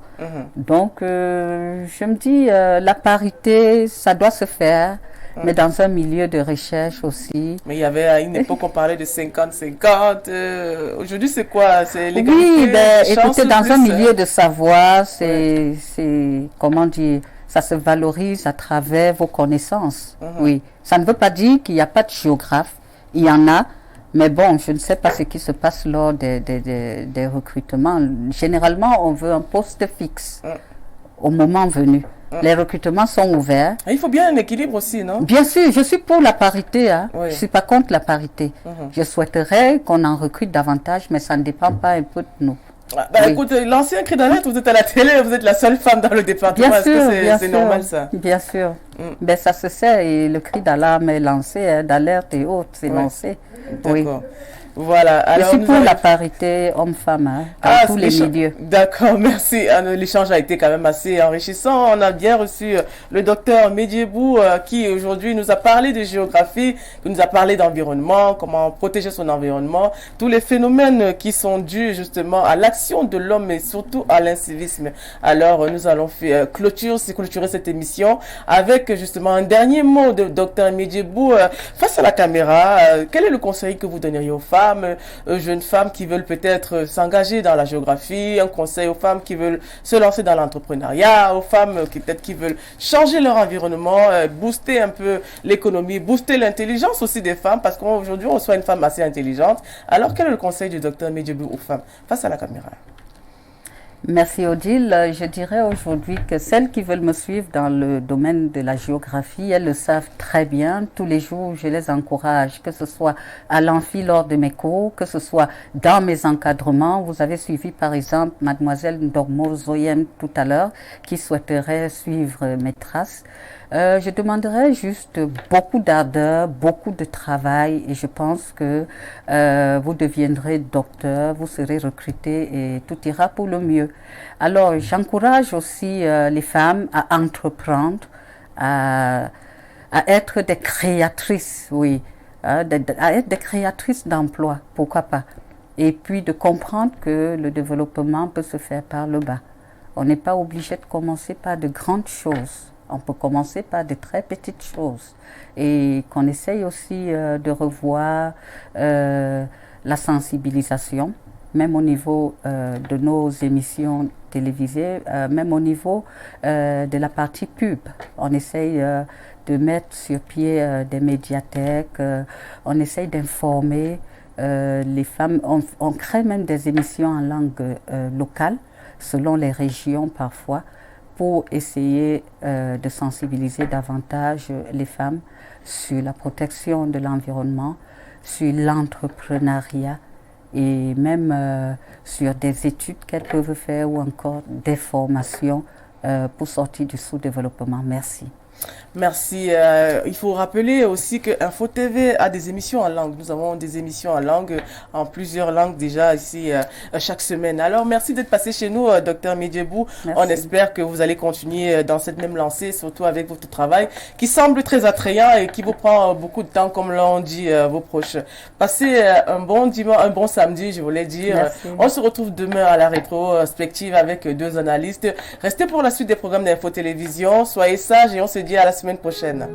Donc, je me dis, la parité, ça doit se faire, mais dans un milieu de recherche aussi. Mais il y avait à une époque, on parlait de 50-50. Aujourd'hui, c'est quoi? C'est l'égalité? Oui, écoutez, dans un milieu de savoir, c'est, comment dire, ça se valorise à travers vos connaissances. Oui. Ça ne veut pas dire qu'il n'y a pas de géographe. Il y en a. Mais bon, je ne sais pas ce qui se passe lors des recrutements. Généralement, on veut un poste fixe au moment venu. Les recrutements sont ouverts. Et il faut bien un équilibre aussi, non? Bien sûr, je suis pour la parité. Hein. Oui. Je ne suis pas contre la parité. Je souhaiterais qu'on en recrute davantage, mais ça ne dépend pas un peu de nous. Oui. Écoute, l'ancien cri d'alerte, vous êtes à la télé, vous êtes la seule femme dans le département. Est-ce que c'est normal ça? Bien sûr. Ben, ça se sait et le cri d'alarme est lancé, hein, d'alerte et autres, c'est lancé. Oui. Voilà. Alors, je suis pour la parité homme-femme hein, dans tous les milieux. D'accord, merci. L'échange a été quand même assez enrichissant. On a bien reçu le docteur Medjebou qui aujourd'hui nous a parlé de géographie, qui nous a parlé d'environnement, comment protéger son environnement, tous les phénomènes qui sont dus justement à l'action de l'homme et surtout à l'incivisme. Alors nous allons clôturer cette émission avec justement un dernier mot de docteur Medjebou face à la caméra. Quel est le conseil que vous donneriez aux femmes, jeunes femmes qui veulent peut-être s'engager dans la géographie, un conseil aux femmes qui veulent se lancer dans l'entrepreneuriat, aux femmes qui veulent changer leur environnement, booster un peu l'économie, booster l'intelligence aussi des femmes, parce qu'aujourd'hui on soit une femme assez intelligente. Alors quel est le conseil du docteur Medjebou aux femmes face à la caméra? Merci Odile. Je dirais aujourd'hui que celles qui veulent me suivre dans le domaine de la géographie, elles le savent très bien. Tous les jours, je les encourage, que ce soit à l'amphi lors de mes cours, que ce soit dans mes encadrements. Vous avez suivi par exemple mademoiselle Ndormo Zoyem tout à l'heure, qui souhaiterait suivre mes traces. Je demanderais juste beaucoup d'ardeur, beaucoup de travail et je pense que vous deviendrez docteur, vous serez recruté et tout ira pour le mieux. Alors j'encourage aussi les femmes à entreprendre, à être des créatrices, oui, à être des créatrices d'emplois, pourquoi pas. Et puis de comprendre que le développement peut se faire par le bas. On n'est pas obligé de commencer par de grandes choses. On peut commencer par de très petites choses et qu'on essaye aussi de revoir la sensibilisation, même au niveau de nos émissions télévisées, même au niveau de la partie pub. On essaye de mettre sur pied des médiathèques, on essaye d'informer les femmes. On crée même des émissions en langue locale, selon les régions parfois, pour essayer de sensibiliser davantage les femmes sur la protection de l'environnement, sur l'entrepreneuriat et même sur des études qu'elles peuvent faire ou encore des formations pour sortir du sous-développement. Merci. Merci. Il faut rappeler aussi que Info TV a des émissions en langue. Nous avons des émissions en langue, en plusieurs langues déjà ici chaque semaine. Alors merci d'être passé chez nous, docteur Medjebou. On espère que vous allez continuer dans cette même lancée, surtout avec votre travail qui semble très attrayant et qui vous prend beaucoup de temps, comme l'ont dit vos proches. Passez un bon dimanche, un bon samedi, je voulais dire. Merci. On se retrouve demain à la rétrospective avec deux analystes. Restez pour la suite des programmes d'Info Télévision. Soyez sages et on se dit à la semaine prochaine.